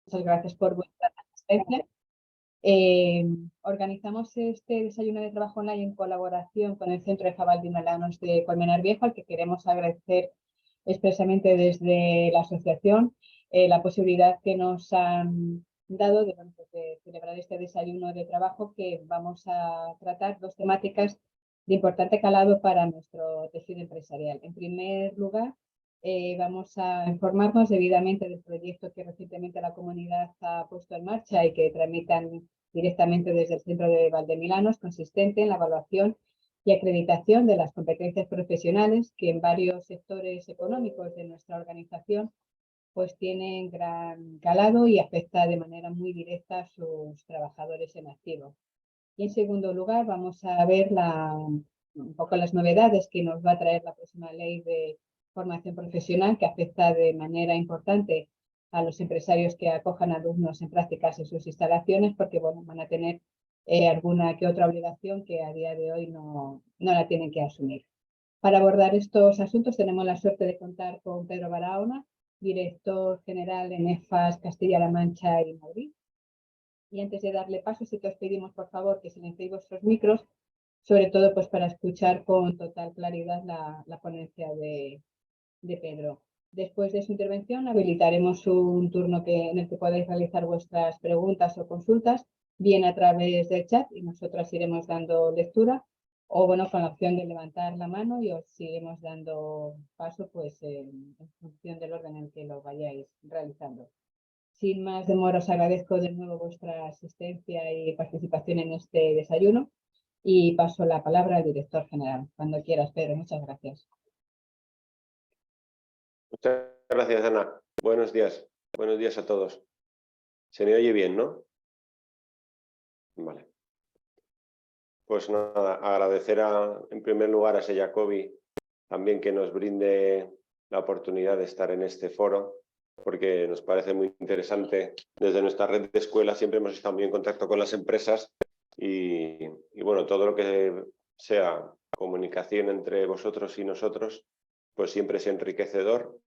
Muchas gracias por vuestra asistencia. Organizamos este desayuno de trabajo online en colaboración con el Centro de Jabal de Melanos de Colmenar Viejo, al que queremos agradecer expresamente desde la asociación la posibilidad que nos han dado de celebrar este desayuno de trabajo, que vamos a tratar dos temáticas de importante calado para nuestro tejido empresarial. En primer lugar, vamos a informarnos debidamente del proyecto que recientemente la comunidad ha puesto en marcha y que tramitan directamente desde el Centro de Valdemilanos, consistente en la evaluación y acreditación de las competencias profesionales que en varios sectores económicos de nuestra organización pues tienen gran calado y afecta de manera muy directa a sus trabajadores en activo. Y en segundo lugar vamos a ver un poco las novedades que nos va a traer la próxima ley de formación profesional, que afecta de manera importante a los empresarios que acojan alumnos en prácticas en sus instalaciones, porque bueno, van a tener alguna que otra obligación que a día de hoy no la tienen que asumir. Para abordar estos asuntos tenemos la suerte de contar con Pedro Barahona, director general en EFAS Castilla-La Mancha y Madrid. Y antes de darle paso, sí que os pedimos, por favor, que silenciéis vuestros micros, sobre todo pues para escuchar con total claridad la ponencia de Pedro. Después de su intervención habilitaremos un turno en el que podáis realizar vuestras preguntas o consultas, bien a través del chat, y nosotras iremos dando lectura, o bueno, con la opción de levantar la mano y os iremos dando paso pues en función del orden en que lo vayáis realizando. Sin más demora, os agradezco de nuevo vuestra asistencia y participación en este desayuno y paso la palabra al director general. Cuando quieras, Pedro. Muchas gracias. Muchas gracias, Ana. Buenos días a todos. ¿Se me oye bien, no? Vale. Pues nada, agradecer en primer lugar a Seyacobi también que nos brinde la oportunidad de estar en este foro, porque nos parece muy interesante. Desde nuestra red de escuelas siempre hemos estado muy en contacto con las empresas y bueno, todo lo que sea comunicación entre vosotros y nosotros, pues siempre es enriquecedor.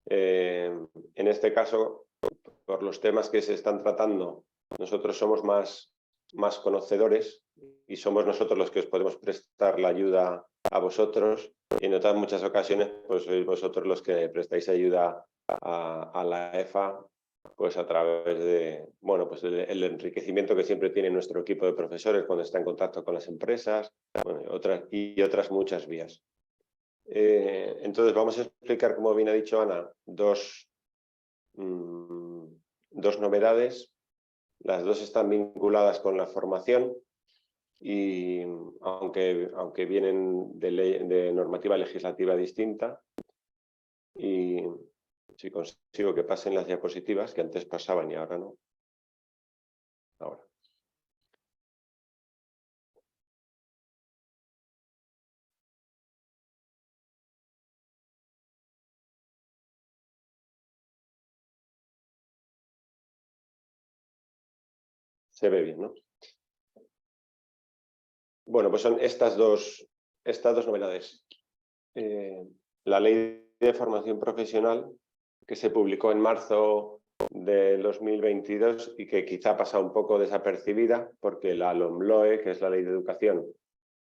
En este caso, por los temas que se están tratando, nosotros somos más conocedores y somos nosotros los que os podemos prestar la ayuda a vosotros, y en otras muchas ocasiones pues sois vosotros los que prestáis ayuda a la EFA, pues a través de pues el enriquecimiento que siempre tiene nuestro equipo de profesores cuando está en contacto con las empresas, bueno, otras muchas vías. Entonces vamos a explicar, como bien ha dicho Ana, dos novedades. Las dos están vinculadas con la formación y aunque vienen de normativa legislativa distinta. Y si consigo que pasen las diapositivas, que antes pasaban y ahora no. Ahora. Se ve bien, ¿no? Bueno, pues son estas dos novedades. La ley de formación profesional, que se publicó en marzo de 2022 y que quizá ha pasado un poco desapercibida porque la LOMLOE, que es la ley de educación,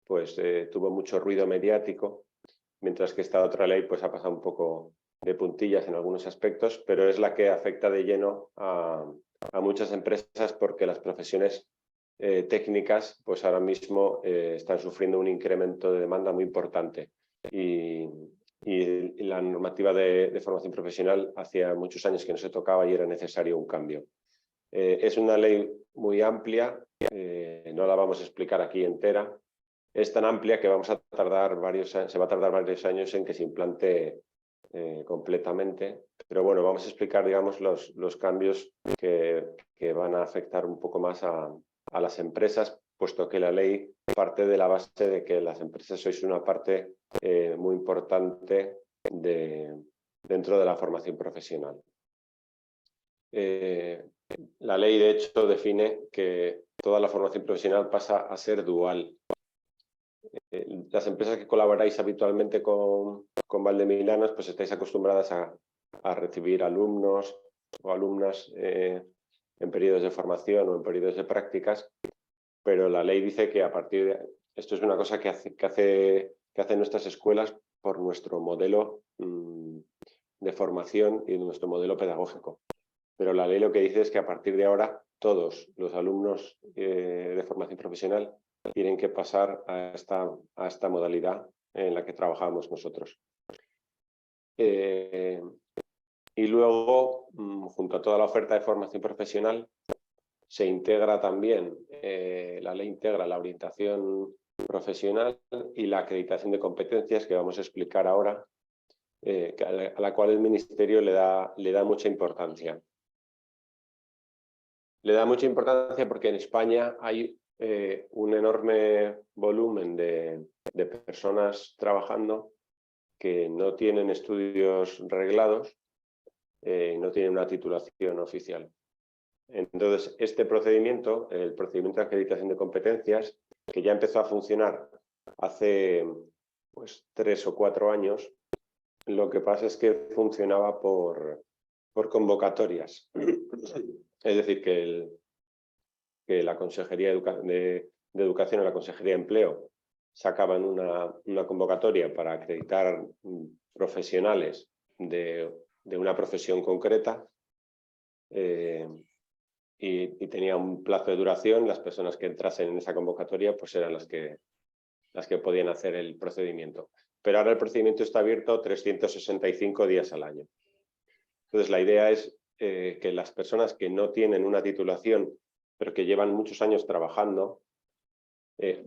pues tuvo mucho ruido mediático, mientras que esta otra ley pues ha pasado un poco de puntillas en algunos aspectos, pero es la que afecta de lleno a muchas empresas, porque las profesiones técnicas pues ahora mismo están sufriendo un incremento de demanda muy importante y la normativa de formación profesional hacía muchos años que no se tocaba y era necesario un cambio. Es una ley muy amplia, no la vamos a explicar aquí entera. Es tan amplia que se va a tardar varios años en que se implante completamente. Pero bueno, vamos a explicar, digamos, los cambios que van a afectar un poco más a las empresas, puesto que la ley parte de la base de que las empresas sois una parte muy importante dentro de la formación profesional. La ley, de hecho, define que toda la formación profesional pasa a ser dual. Las empresas que colaboráis habitualmente con Valdemilanos, pues estáis acostumbradas a recibir alumnos o alumnas en periodos de formación o en periodos de prácticas, pero la ley dice que a partir de... Esto es una cosa que hacen nuestras escuelas por nuestro modelo de formación y nuestro modelo pedagógico. Pero la ley lo que dice es que a partir de ahora todos los alumnos de formación profesional tienen que pasar a esta modalidad en la que trabajamos nosotros. Y luego, junto a toda la oferta de formación profesional, se integra también, la ley integra la orientación profesional y la acreditación de competencias, que vamos a explicar ahora, a la cual el Ministerio le da mucha importancia. Le da mucha importancia porque en España hay un enorme volumen de personas trabajando que no tienen estudios reglados, no tienen una titulación oficial. Entonces, este procedimiento, el procedimiento de acreditación de competencias, que ya empezó a funcionar hace 3 o 4 años, lo que pasa es que funcionaba por convocatorias. Es decir, que la Consejería de Educación o la Consejería de Empleo sacaban una convocatoria para acreditar profesionales de una profesión concreta y tenía un plazo de duración. Las personas que entrasen en esa convocatoria pues eran las que podían hacer el procedimiento. Pero ahora el procedimiento está abierto 365 días al año. Entonces la idea es que las personas que no tienen una titulación, pero que llevan muchos años trabajando,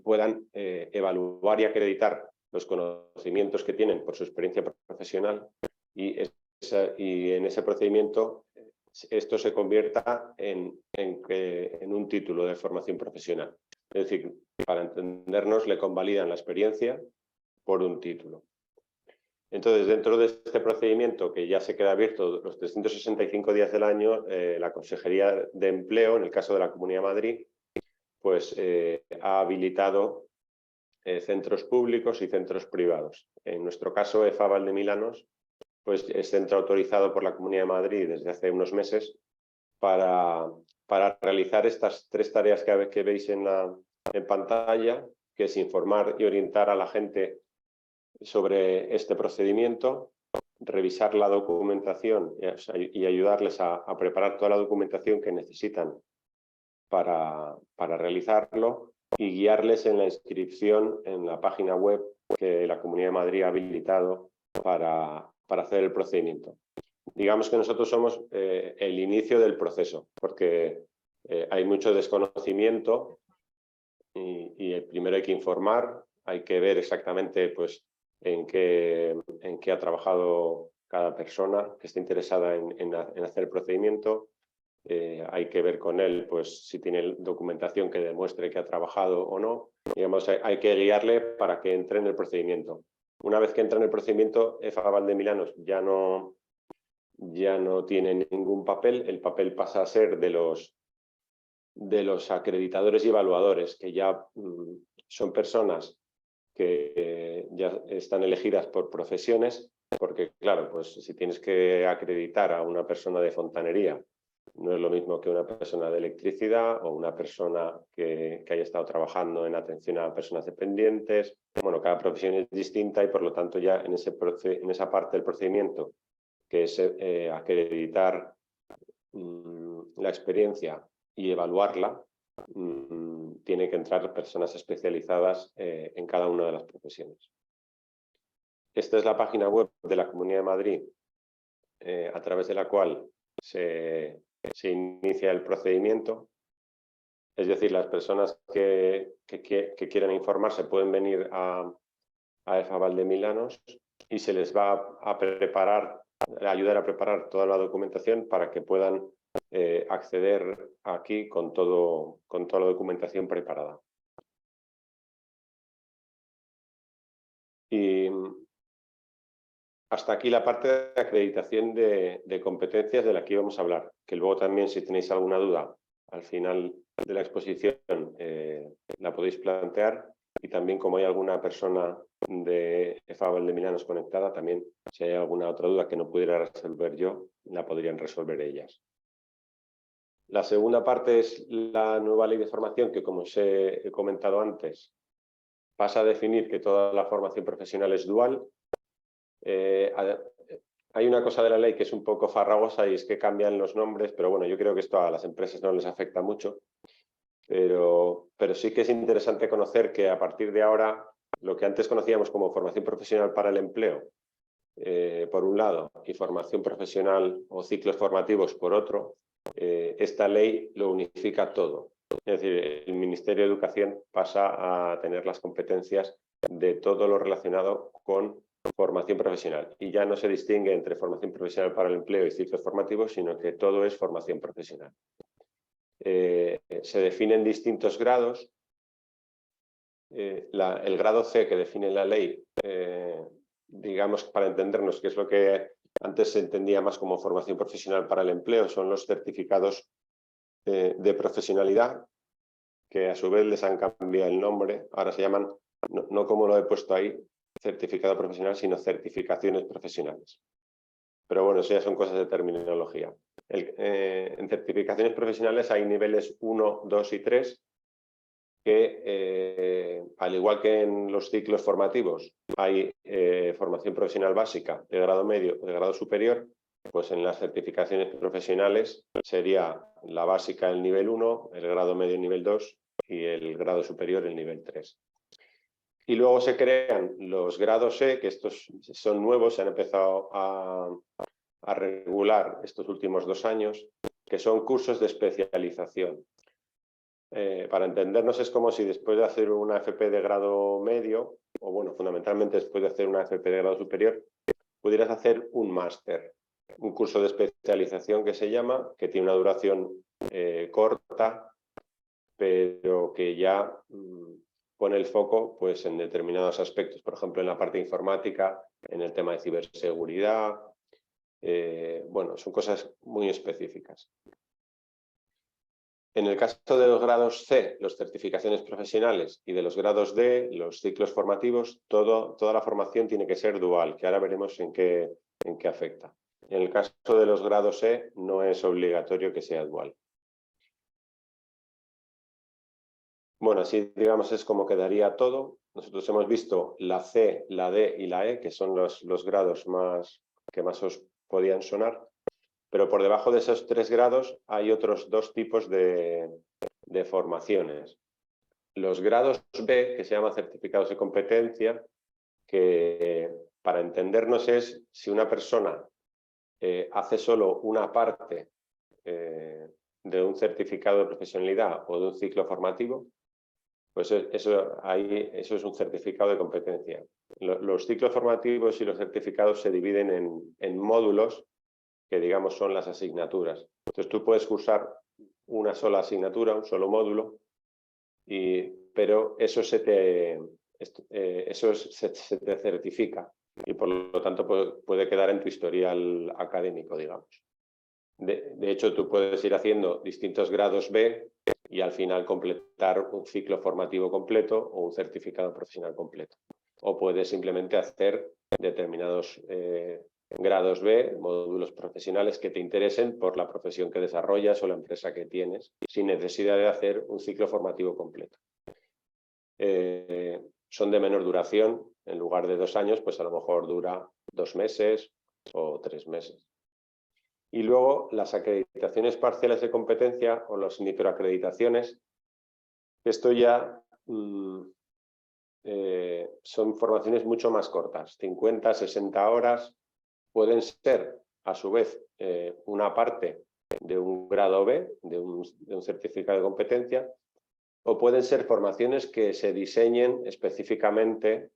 puedan evaluar y acreditar los conocimientos que tienen por su experiencia profesional y en ese procedimiento esto se convierta en un título de formación profesional. Es decir, para entendernos, le convalidan la experiencia por un título. Entonces, dentro de este procedimiento, que ya se queda abierto los 365 días del año, la Consejería de Empleo, en el caso de la Comunidad de Madrid, pues ha habilitado centros públicos y centros privados. En nuestro caso, EFA Valdemilanos, pues es centro autorizado por la Comunidad de Madrid desde hace unos meses para realizar estas 3 tareas que veis en pantalla, que es informar y orientar a la gente sobre este procedimiento, revisar la documentación y ayudarles a preparar toda la documentación que necesitan para realizarlo y guiarles en la inscripción en la página web que la Comunidad de Madrid ha habilitado para hacer el procedimiento. Digamos que nosotros somos el inicio del proceso, porque hay mucho desconocimiento y primero hay que informar, hay que ver exactamente pues, en qué ha trabajado cada persona que esté interesada en hacer el procedimiento. Hay que ver con él pues, si tiene documentación que demuestre que ha trabajado o no. Digamos, hay que guiarle para que entre en el procedimiento. Una vez que entra en el procedimiento, EFA Valdemilanos ya no tiene ningún papel. El papel pasa a ser de los acreditadores y evaluadores, que ya son personas que ya están elegidas por profesiones, porque claro, pues si tienes que acreditar a una persona de fontanería, no es lo mismo que una persona de electricidad o una persona que haya estado trabajando en atención a personas dependientes. Bueno, cada profesión es distinta y por lo tanto ya en esa parte del procedimiento, que es acreditar la experiencia y evaluarla, tiene que entrar personas especializadas en cada una de las profesiones. Esta es la página web de la Comunidad de Madrid, a través de la cual se inicia el procedimiento. Es decir, las personas que quieran informarse pueden venir a EFA Valdemilanos y se les va a ayudar a preparar toda la documentación para que puedan acceder aquí con toda la documentación preparada. Y hasta aquí la parte de acreditación de competencias de la que íbamos a hablar, que luego también, si tenéis alguna duda al final de la exposición, la podéis plantear y también como hay alguna persona de EFA Valdeminanos conectada, también si hay alguna otra duda que no pudiera resolver yo, la podrían resolver ellas. La segunda parte es la nueva ley de formación que, como os he comentado antes, pasa a definir que toda la formación profesional es dual. Hay una cosa de la ley que es un poco farragosa y es que cambian los nombres, pero bueno, yo creo que esto a las empresas no les afecta mucho. Pero sí que es interesante conocer que a partir de ahora, lo que antes conocíamos como formación profesional para el empleo, por un lado, y formación profesional o ciclos formativos por otro, esta ley lo unifica todo. Es decir, el Ministerio de Educación pasa a tener las competencias de todo lo relacionado con formación profesional. Y ya no se distingue entre formación profesional para el empleo y ciclos formativos, sino que todo es formación profesional. Se definen distintos grados. El grado C que define la ley, digamos, para entendernos, que es lo que antes se entendía más como formación profesional para el empleo, son los certificados de profesionalidad, que a su vez les han cambiado el nombre. Ahora se llaman, no como lo he puesto ahí, certificado profesional, sino certificaciones profesionales. Pero bueno, eso ya son cosas de terminología. En certificaciones profesionales hay niveles 1, 2 y 3, que al igual que en los ciclos formativos hay formación profesional básica de grado medio o de grado superior, pues en las certificaciones profesionales sería la básica el nivel 1, el grado medio el nivel 2 y el grado superior el nivel 3. Y luego se crean los grados E, que estos son nuevos, se han empezado a regular estos últimos 2 años, que son cursos de especialización. Para entendernos, es como si después de hacer una FP de grado medio, o bueno, fundamentalmente después de hacer una FP de grado superior, pudieras hacer un máster, un curso de especialización que se llama, que tiene una duración corta, pero que ya pone el foco pues, en determinados aspectos, por ejemplo, en la parte informática, en el tema de ciberseguridad. Bueno, son cosas muy específicas. En el caso de los grados C, las certificaciones profesionales, y de los grados D, los ciclos formativos, toda la formación tiene que ser dual, que ahora veremos en qué afecta. En el caso de los grados E, no es obligatorio que sea dual. Bueno, así digamos es como quedaría todo. Nosotros hemos visto la C, la D y la E, que son los grados que más os podían sonar. Pero por debajo de esos 3 grados hay otros 2 tipos de formaciones. Los grados B, que se llaman certificados de competencia, que para entendernos es si una persona hace solo una parte de un certificado de profesionalidad o de un ciclo formativo, pues eso es un certificado de competencia. Los ciclos formativos y los certificados se dividen en módulos, que digamos son las asignaturas. Entonces tú puedes cursar una sola asignatura, un solo módulo, pero eso se te certifica y por lo tanto puede quedar en tu historial académico, digamos. De hecho, tú puedes ir haciendo distintos grados B y al final completar un ciclo formativo completo o un certificado profesional completo. O puedes simplemente hacer determinados grados B, módulos profesionales que te interesen por la profesión que desarrollas o la empresa que tienes, sin necesidad de hacer un ciclo formativo completo. Son de menor duración, en lugar de 2 años, pues a lo mejor dura 2 meses o 3 meses. Y luego las acreditaciones parciales de competencia o las microacreditaciones, esto ya son formaciones mucho más cortas, 50, 60 horas, pueden ser a su vez una parte de un grado B, de un certificado de competencia, o pueden ser formaciones que se diseñen específicamente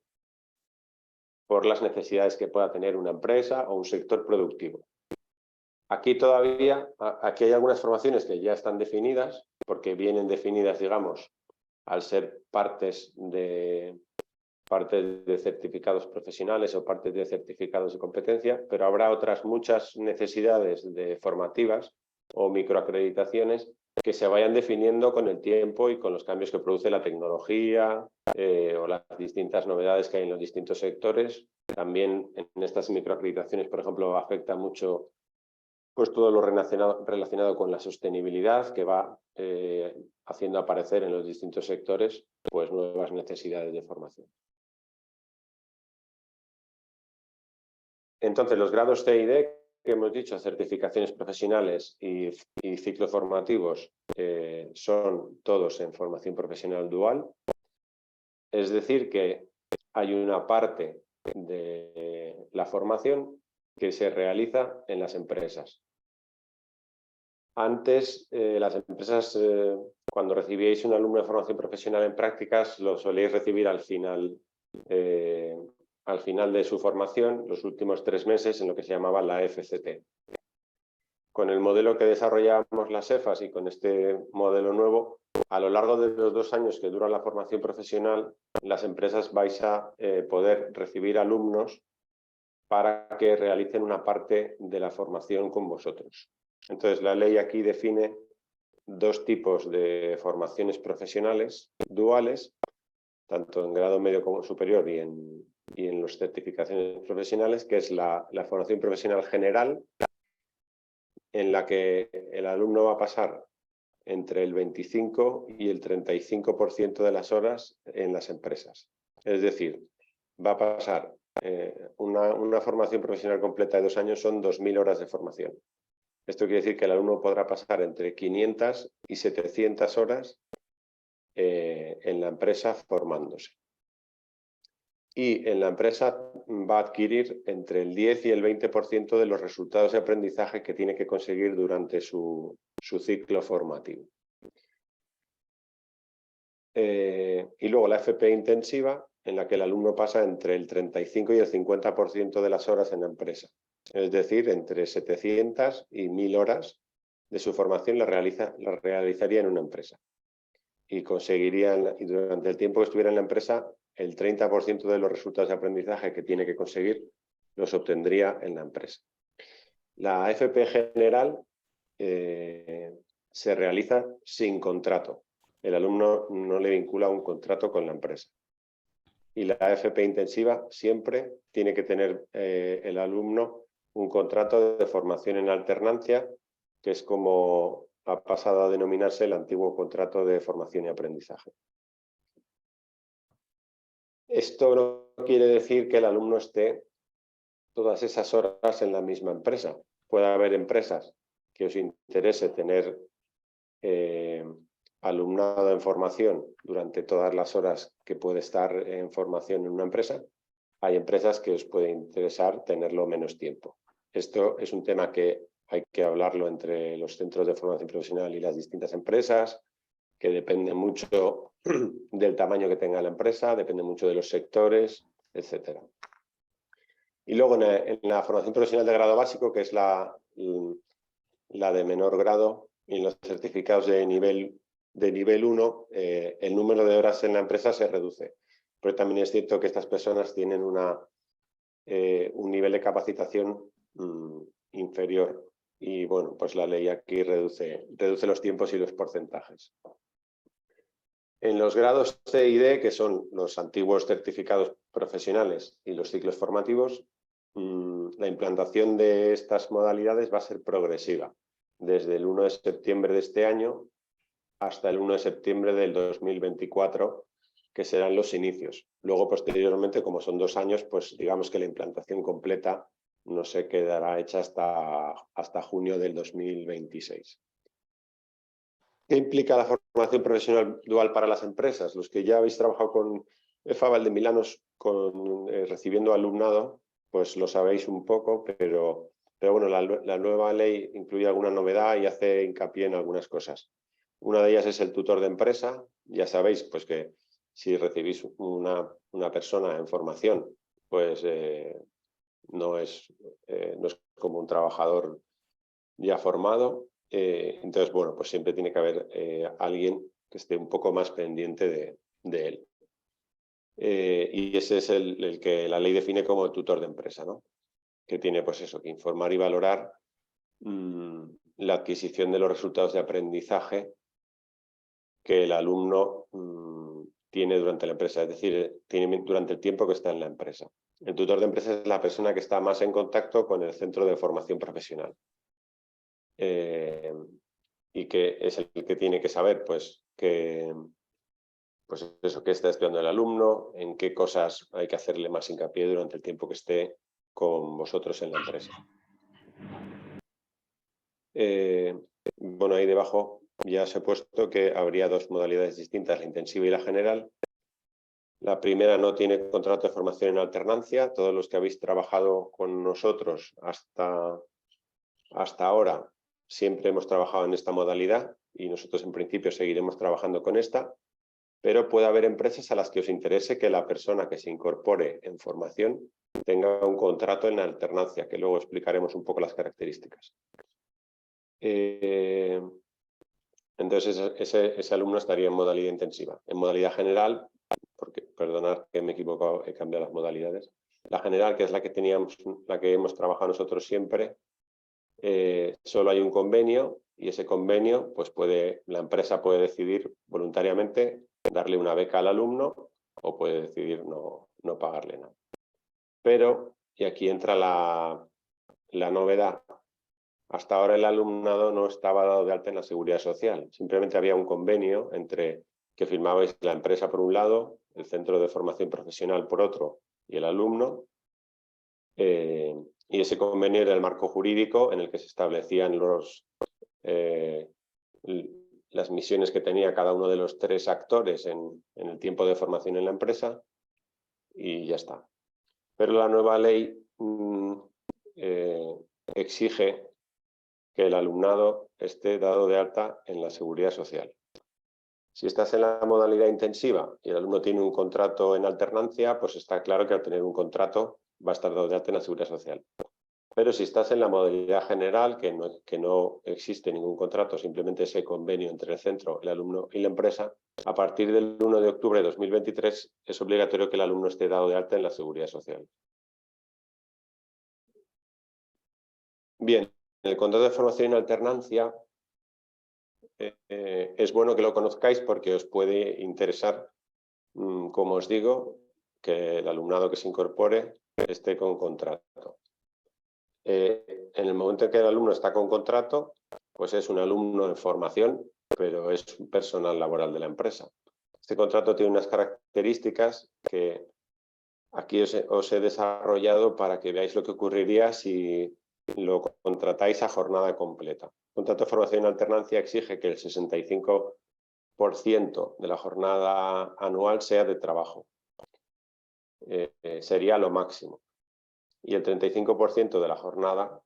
por las necesidades que pueda tener una empresa o un sector productivo. Aquí hay algunas formaciones que ya están definidas, porque vienen definidas, digamos, al ser partes de certificados profesionales o partes de certificados de competencia, pero habrá otras muchas necesidades formativas o microacreditaciones que se vayan definiendo con el tiempo y con los cambios que produce la tecnología o las distintas novedades que hay en los distintos sectores. También en estas microacreditaciones, por ejemplo, afecta mucho pues todo lo relacionado con la sostenibilidad, que va haciendo aparecer en los distintos sectores pues nuevas necesidades de formación. Entonces, los grados C y D, que hemos dicho, certificaciones profesionales y ciclos formativos, son todos en formación profesional dual. Es decir, que hay una parte de la formación que se realiza en las empresas. Antes, las empresas, cuando recibíais un alumno de formación profesional en prácticas, lo solíais recibir al final de su formación, los últimos 3 meses, en lo que se llamaba la FCT. Con el modelo que desarrollábamos las EFAs y con este modelo nuevo, a lo largo de los 2 años que dura la formación profesional, las empresas vais a poder recibir alumnos para que realicen una parte de la formación con vosotros. Entonces, la ley aquí define 2 tipos de formaciones profesionales duales, tanto en grado medio como superior y en las certificaciones profesionales, que es la formación profesional general, en la que el alumno va a pasar entre el 25 y el 35% de las horas en las empresas. Es decir, va a pasar una formación profesional completa de 2 años, son 2.000 horas de formación. Esto quiere decir que el alumno podrá pasar entre 500 y 700 horas en la empresa formándose. Y en la empresa va a adquirir entre el 10 y el 20% de los resultados de aprendizaje que tiene que conseguir durante su ciclo formativo. Y luego la FP intensiva, en la que el alumno pasa entre el 35 y el 50% de las horas en la empresa. Es decir, entre 700 y 1.000 horas de su formación la realizaría en una empresa. Y conseguiría, durante el tiempo que estuviera en la empresa, el 30% de los resultados de aprendizaje que tiene que conseguir los obtendría en la empresa. La FP general se realiza sin contrato. El alumno no le vincula un contrato con la empresa. Y la FP intensiva siempre tiene que tener el alumno un contrato de formación en alternancia, que es como ha pasado a denominarse el antiguo contrato de formación y aprendizaje. Esto no quiere decir que el alumno esté todas esas horas en la misma empresa. Puede haber empresas que os interese tener alumnado en formación durante todas las horas que puede estar en formación en una empresa. Hay empresas que os puede interesar tenerlo menos tiempo. Esto es un tema que hay que hablarlo entre los centros de formación profesional y las distintas empresas, que depende mucho del tamaño que tenga la empresa, depende mucho de los sectores, etc. Y luego en la formación profesional de grado básico, que es la de menor grado, y en los certificados de nivel 1, el número de horas en la empresa se reduce. Pero también es cierto que estas personas tienen un nivel de capacitación inferior. Y bueno, pues la ley aquí reduce los tiempos y los porcentajes. En los grados C y D, que son los antiguos certificados profesionales y los ciclos formativos, la implantación de estas modalidades va a ser progresiva, desde el 1 de septiembre de este año hasta el 1 de septiembre del 2024, que serán los inicios. Luego, posteriormente, como son 2 años, pues digamos que la implantación completa no se quedará hecha hasta junio del 2026. ¿Qué implica la formación profesional dual para las empresas? Los que ya habéis trabajado con EFA Valdemilanos recibiendo alumnado, pues lo sabéis un poco, pero bueno, la nueva ley incluye alguna novedad y hace hincapié en algunas cosas. Una de ellas es el tutor de empresa. Ya sabéis pues que si recibís una persona en formación, pues no es como un trabajador ya formado. Entonces, bueno, pues siempre tiene que haber alguien que esté un poco más pendiente de él. Y ese es el que la ley define como tutor de empresa, ¿no? Que tiene pues eso, que informar y valorar la adquisición de los resultados de aprendizaje que el alumno tiene durante la empresa, es decir, tiene durante el tiempo que está en la empresa. El tutor de empresa es la persona que está más en contacto con el centro de formación profesional y que es el que tiene que saber pues eso, qué está estudiando el alumno, en qué cosas hay que hacerle más hincapié durante el tiempo que esté con vosotros en la empresa. Bueno, ahí debajo ya os he puesto que habría dos modalidades distintas, la intensiva y la general. La primera no tiene contrato de formación en alternancia. Todos los que habéis trabajado con nosotros hasta ahora siempre hemos trabajado en esta modalidad y nosotros en principio seguiremos trabajando con esta, pero puede haber empresas a las que os interese que la persona que se incorpore en formación tenga un contrato en alternancia, que luego explicaremos un poco las características. Entonces ese alumno estaría en modalidad intensiva. En modalidad general, porque perdonad que me he equivocado, he cambiado las modalidades. La general, que es la que hemos trabajado nosotros siempre, solo hay un convenio y ese convenio, pues la empresa puede decidir voluntariamente darle una beca al alumno o puede decidir no pagarle nada. Pero, y aquí entra la novedad, hasta ahora el alumnado no estaba dado de alta en la Seguridad Social. Simplemente había un convenio que firmabais la empresa por un lado, el centro de formación profesional por otro y el alumno. Y ese convenio era el marco jurídico en el que se establecían las misiones que tenía cada uno de los tres actores en el tiempo de formación en la empresa y ya está. Pero la nueva ley exige que el alumnado esté dado de alta en la Seguridad Social. Si estás en la modalidad intensiva y el alumno tiene un contrato en alternancia, pues está claro que al tener un contrato va a estar dado de alta en la Seguridad Social. Pero si estás en la modalidad general, que no existe ningún contrato, simplemente ese convenio entre el centro, el alumno y la empresa, a partir del 1 de octubre de 2023 es obligatorio que el alumno esté dado de alta en la Seguridad Social. Bien, el contrato de formación en alternancia es bueno que lo conozcáis porque os puede interesar, como os digo, que el alumnado que se incorpore esté con contrato. En el momento en que el alumno está con contrato, pues es un alumno en formación, pero es un personal laboral de la empresa. Este contrato tiene unas características que aquí os he desarrollado para que veáis lo que ocurriría si lo contratáis a jornada completa. El contrato de formación en alternancia exige que el 65% de la jornada anual sea de trabajo. Sería lo máximo. Y el 35% de la jornada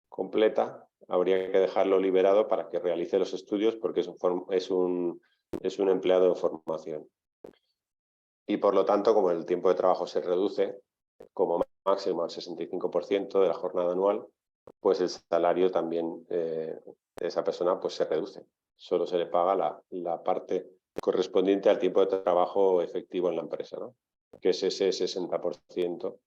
completa habría que dejarlo liberado para que realice los estudios porque es un empleado en formación. Y por lo tanto, como el tiempo de trabajo se reduce como máximo al 65% de la jornada anual, pues el salario también de esa persona pues se reduce. Solo se le paga la parte correspondiente al tiempo de trabajo efectivo en la empresa, ¿no? Que es ese 60%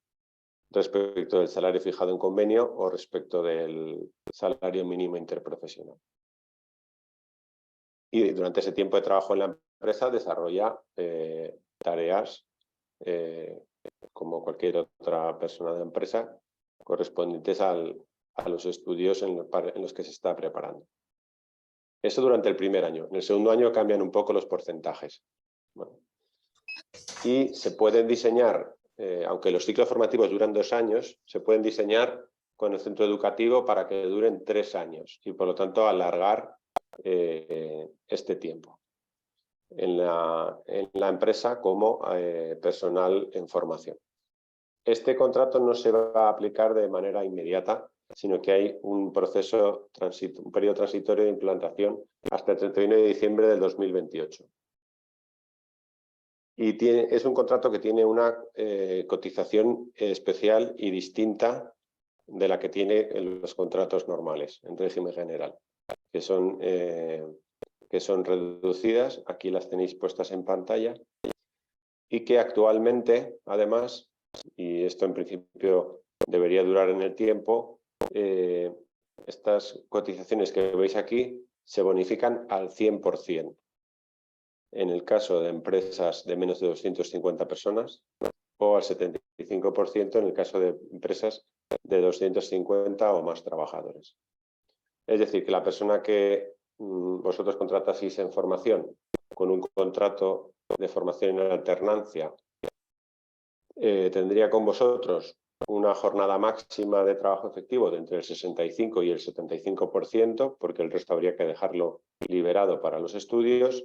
respecto del salario fijado en convenio o respecto del salario mínimo interprofesional. Y durante ese tiempo de trabajo en la empresa desarrolla tareas como cualquier otra persona de la empresa correspondientes a los estudios en los que se está preparando. Eso durante el primer año. En el segundo año cambian un poco los porcentajes. Bueno. Y se pueden diseñar, aunque los ciclos formativos duran 2 años, se pueden diseñar con el centro educativo para que duren 3 años y por lo tanto alargar este tiempo en la empresa como personal en formación. Este contrato no se va a aplicar de manera inmediata, sino que hay un periodo transitorio de implantación hasta el 31 de diciembre del 2028. Y es un contrato que tiene una cotización especial y distinta de la que tiene los contratos normales en régimen general, que son reducidas, aquí las tenéis puestas en pantalla, y que actualmente, además, y esto en principio debería durar en el tiempo, estas cotizaciones que veis aquí se bonifican al 100%. En el caso de empresas de menos de 250 personas o al 75% en el caso de empresas de 250 o más trabajadores. Es decir, que la persona que vosotros contrataseis en formación con un contrato de formación en alternancia tendría con vosotros una jornada máxima de trabajo efectivo de entre el 65 y el 75%, porque el resto habría que dejarlo liberado para los estudios.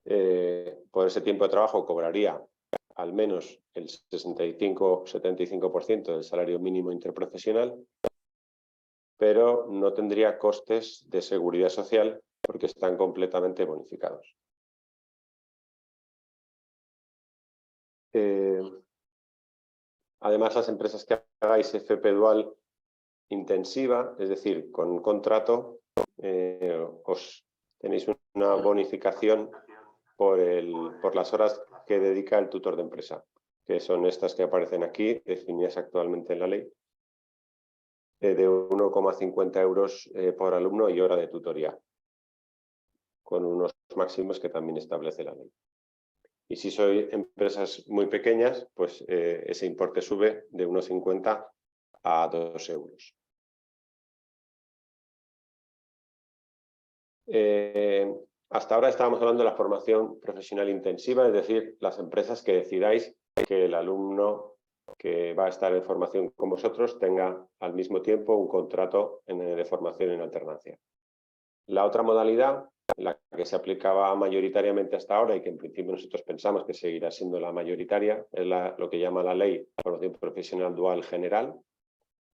Por ese tiempo de trabajo cobraría al menos el 65-75% del salario mínimo interprofesional, pero no tendría costes de seguridad social porque están completamente bonificados. Además, las empresas que hagáis FP dual intensiva, es decir, con un contrato, os tenéis una bonificación por las horas que dedica el tutor de empresa, que son estas que aparecen aquí, definidas actualmente en la ley, de 1,50 euros por alumno y hora de tutoría, con unos máximos que también establece la ley. Y si sois empresas muy pequeñas, pues ese importe sube de 1,50 a 2 euros. Hasta ahora estábamos hablando de la formación profesional intensiva, es decir, las empresas que decidáis que el alumno que va a estar en formación con vosotros tenga al mismo tiempo un contrato de formación en alternancia. La otra modalidad, la que se aplicaba mayoritariamente hasta ahora y que en principio nosotros pensamos que seguirá siendo la mayoritaria, es lo que llama la ley de formación profesional dual general,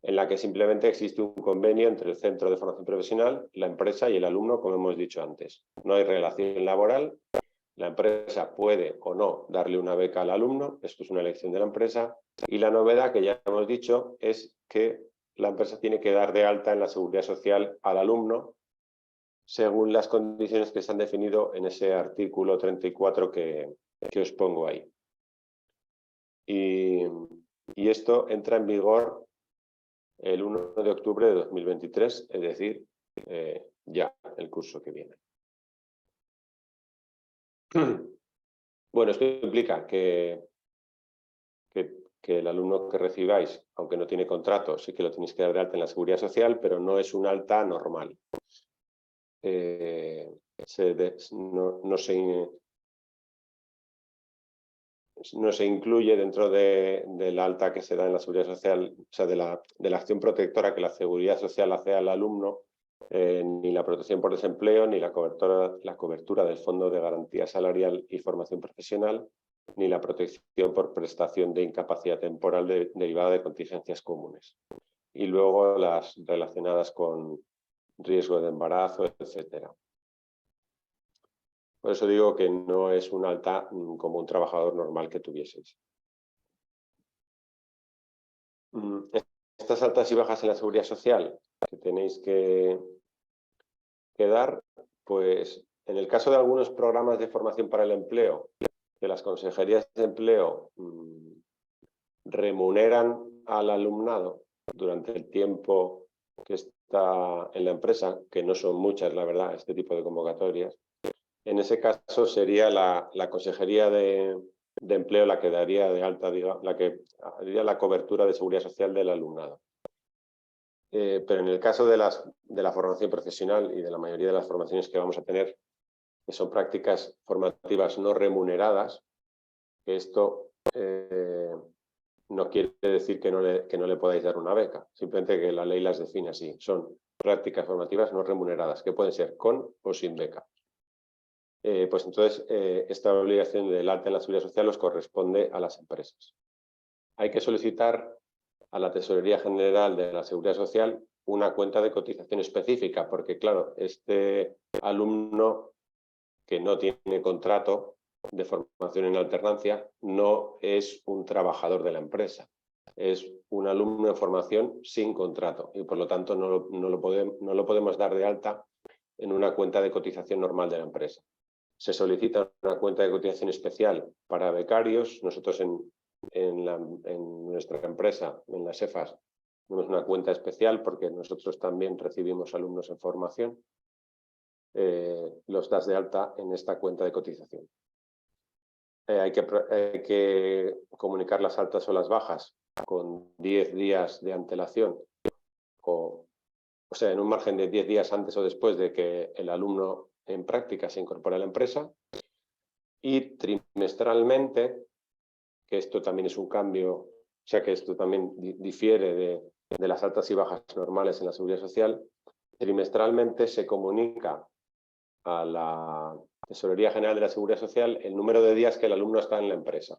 en la que simplemente existe un convenio entre el centro de formación profesional, la empresa y el alumno, como hemos dicho antes. No hay relación laboral, la empresa puede o no darle una beca al alumno, esto es una elección de la empresa, y la novedad que ya hemos dicho es que la empresa tiene que dar de alta en la seguridad social al alumno según las condiciones que se han definido en ese artículo 34 que os pongo ahí. Y esto entra en vigor el 1 de octubre de 2023, es decir, ya el curso que viene. Bueno, esto implica que el alumno que recibáis, aunque no tiene contrato, sí que lo tenéis que dar de alta en la seguridad social, pero no es un alta normal. No se incluye dentro del alta que se da en la seguridad social, o sea, de la acción protectora que la seguridad social hace al alumno, ni la protección por desempleo, ni la cobertura del Fondo de Garantía Salarial y Formación Profesional, ni la protección por prestación de incapacidad temporal derivada de contingencias comunes. Y luego las relacionadas con riesgo de embarazo, etcétera. Por eso digo que no es un alta como un trabajador normal que tuvieseis. Estas altas y bajas en la seguridad social que tenéis que dar, pues en el caso de algunos programas de formación para el empleo, que las consejerías de empleo remuneran al alumnado durante el tiempo que está en la empresa, que no son muchas, la verdad, este tipo de convocatorias. En ese caso sería la Consejería de Empleo la que daría de alta, la que haría la cobertura de seguridad social del alumnado. Pero en el caso de la formación profesional y de la mayoría de las formaciones que vamos a tener, que son prácticas formativas no remuneradas, que esto no quiere decir que no le podáis dar una beca, simplemente que la ley las define así. Son prácticas formativas no remuneradas, que pueden ser con o sin beca. Pues entonces esta obligación del alta en la seguridad social os corresponde a las empresas. Hay que solicitar a la Tesorería General de la Seguridad Social una cuenta de cotización específica, porque claro, este alumno que no tiene contrato de formación en alternancia no es un trabajador de la empresa, es un alumno en formación sin contrato y por lo tanto no lo podemos dar de alta en una cuenta de cotización normal de la empresa. Se solicita una cuenta de cotización especial para becarios. Nosotros en nuestra empresa, en las EFAS, Tenemos una cuenta especial porque nosotros también recibimos alumnos en formación. Los das de alta en esta cuenta de cotización. Hay que comunicar las altas o las bajas con 10 días de antelación, o sea, en un margen de 10 días antes o después de que el alumno en práctica se incorpore a la empresa, y trimestralmente, que esto también es un cambio, o sea que esto también difiere de las altas y bajas normales en la Seguridad Social, trimestralmente se comunica a la Tesorería General de la Seguridad Social el número de días que el alumno está en la empresa.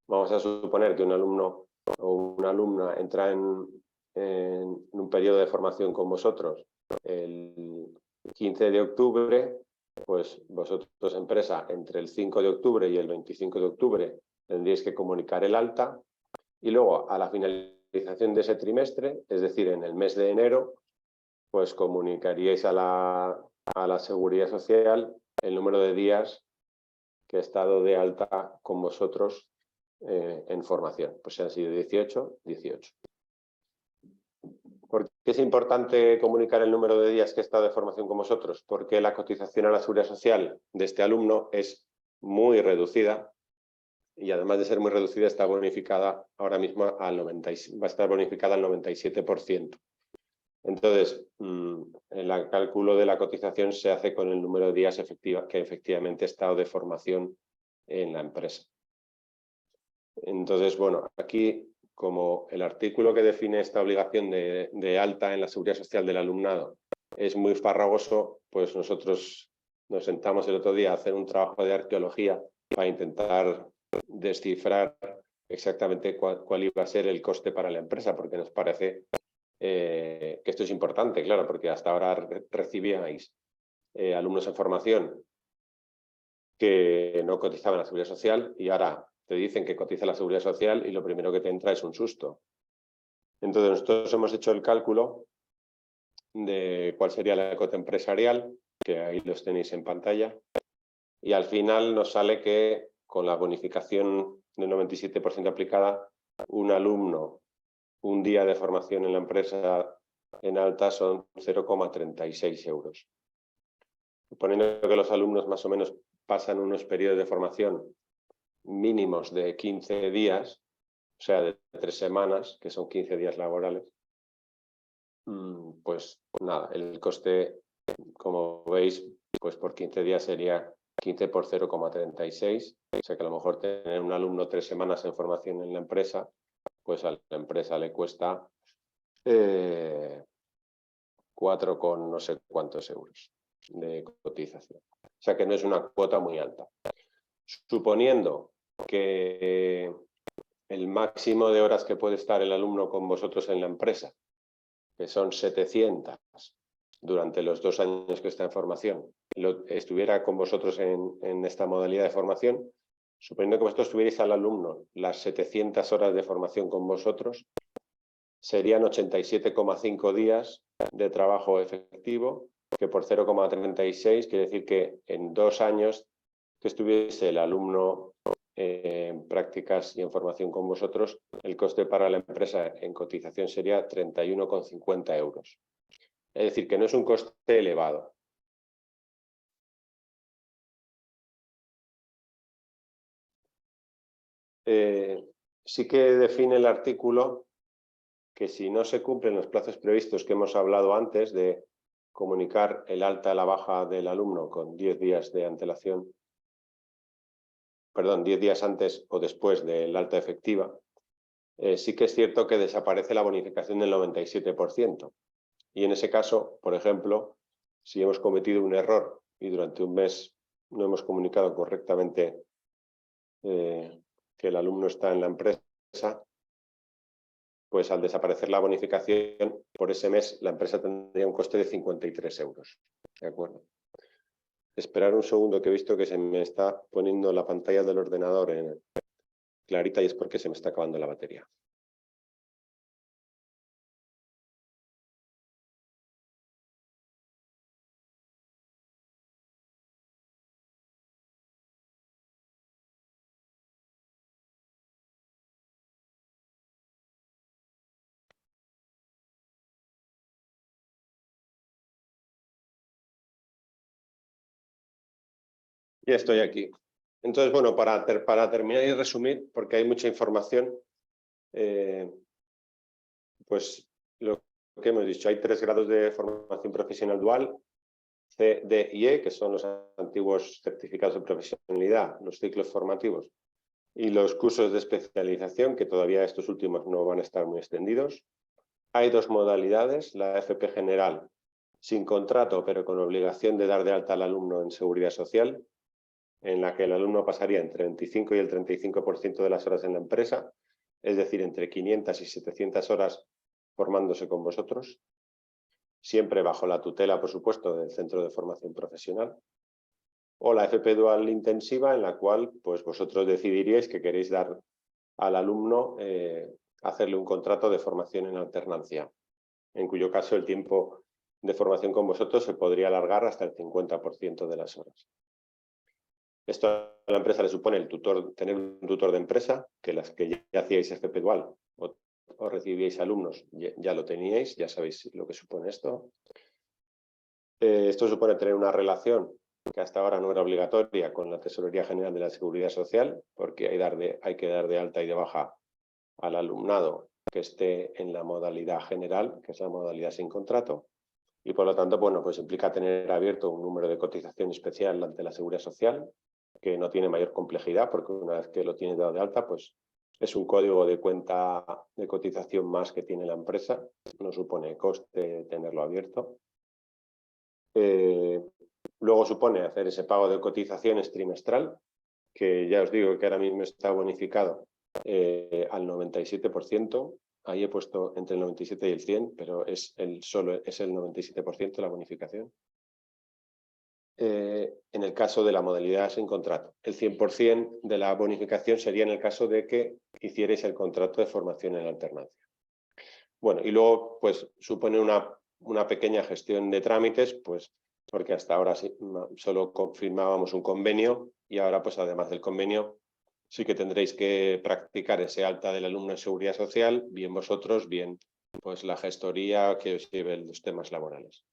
Vamos a suponer que un alumno o una alumna entra en un periodo de formación con vosotros el 15 de octubre, pues vosotros, empresa, entre el 5 de octubre y el 25 de octubre tendríais que comunicar el alta, y luego a la finalización de ese trimestre, es decir, en el mes de enero, pues comunicaríais a la Seguridad Social el número de días que he estado de alta con vosotros en formación. Pues si han sido 18, 18. ¿Por qué es importante comunicar el número de días que he estado de formación con vosotros? Porque la cotización a la Seguridad Social de este alumno es muy reducida, y además de ser muy reducida está bonificada ahora mismo va a estar bonificada al 97%. Entonces, el cálculo de la cotización se hace con el número de días que efectivamente he estado de formación en la empresa. Entonces, bueno, aquí, como el artículo que define esta obligación de alta en la Seguridad Social del alumnado es muy farragoso, pues nosotros nos sentamos el otro día a hacer un trabajo de arqueología para intentar descifrar exactamente cuál iba a ser el coste para la empresa, porque nos parece que esto es importante, claro, porque hasta ahora recibíais alumnos en formación que no cotizaban a la Seguridad Social, y ahora te dicen que cotiza la Seguridad Social y lo primero que te entra es un susto. Entonces nosotros hemos hecho el cálculo de cuál sería la cuota empresarial, que ahí los tenéis en pantalla, y al final nos sale que con la bonificación del 97% aplicada, un alumno, un día de formación en la empresa en alta son 0,36 euros. Suponiendo que los alumnos más o menos pasan unos periodos de formación mínimos de 15 días, o sea, de 3 semanas, que son 15 días laborales, pues nada, el coste, como veis, pues por 15 días sería 15 por 0,36, o sea que a lo mejor tener un alumno 3 semanas en formación en la empresa, pues a la empresa le cuesta 4 con no sé cuántos euros de cotización. O sea que no es una cuota muy alta. Suponiendo que el máximo de horas que puede estar el alumno con vosotros en la empresa, que son 700 durante los 2 años que está en formación, estuviera con vosotros en esta modalidad de formación, suponiendo que vosotros tuvierais al alumno las 700 horas de formación con vosotros, serían 87,5 días de trabajo efectivo, que por 0,36 quiere decir que en 2 años que estuviese el alumno en prácticas y en formación con vosotros, el coste para la empresa en cotización sería 31,50 euros. Es decir, que no es un coste elevado. Sí que define el artículo que si no se cumplen los plazos previstos que hemos hablado antes de comunicar el alta y la baja del alumno con 10 días de antelación, perdón, 10 días antes o después del alta efectiva, sí que es cierto que desaparece la bonificación del 97%. Y en ese caso, por ejemplo, si hemos cometido un error y durante un mes no hemos comunicado correctamente que el alumno está en la empresa, pues al desaparecer la bonificación, por ese mes la empresa tendría un coste de 53 euros. ¿De acuerdo? Esperar un segundo, que he visto que se me está poniendo la pantalla del ordenador clarita, y es porque se me está acabando la batería. Ya estoy aquí. Entonces, bueno, para terminar y resumir, porque hay mucha información, pues lo que hemos dicho, hay 3 grados de formación profesional dual, C, D y E, que son los antiguos certificados de profesionalidad, los ciclos formativos, y los cursos de especialización, que todavía estos últimos no van a estar muy extendidos. Hay 2 modalidades, la FP general, sin contrato, pero con obligación de dar de alta al alumno en seguridad social, en la que el alumno pasaría entre el 25 y el 35% de las horas en la empresa, es decir, entre 500 y 700 horas formándose con vosotros, siempre bajo la tutela, por supuesto, del Centro de Formación Profesional. O la FP dual intensiva, en la cual pues, vosotros decidiríais que queréis dar al alumno, hacerle un contrato de formación en alternancia, en cuyo caso el tiempo de formación con vosotros se podría alargar hasta el 50% de las horas. Esto a la empresa le supone tener un tutor de empresa, que las que ya hacíais FP dual o recibíais alumnos, ya lo teníais, ya sabéis lo que supone esto. Esto supone tener una relación que hasta ahora no era obligatoria con la Tesorería General de la Seguridad Social, porque hay que dar de alta y de baja al alumnado que esté en la modalidad general, que es la modalidad sin contrato, y por lo tanto, bueno, pues implica tener abierto un número de cotización especial ante la Seguridad Social, que no tiene mayor complejidad, porque una vez que lo tienes dado de alta, pues es un código de cuenta de cotización más que tiene la empresa, no supone coste tenerlo abierto. Luego supone hacer ese pago de cotizaciones trimestral, que ya os digo que ahora mismo está bonificado al 97%. Ahí he puesto entre el 97 y el 100, pero es el 97% la bonificación. En el caso de la modalidad sin contrato. El 100% de la bonificación sería en el caso de que hicierais el contrato de formación en alternancia. Bueno, y luego pues supone una pequeña gestión de trámites, pues porque hasta ahora solo confirmábamos un convenio y ahora pues además del convenio sí que tendréis que practicar ese alta del alumno en seguridad social, bien vosotros, bien pues la gestoría que os lleve los temas laborales.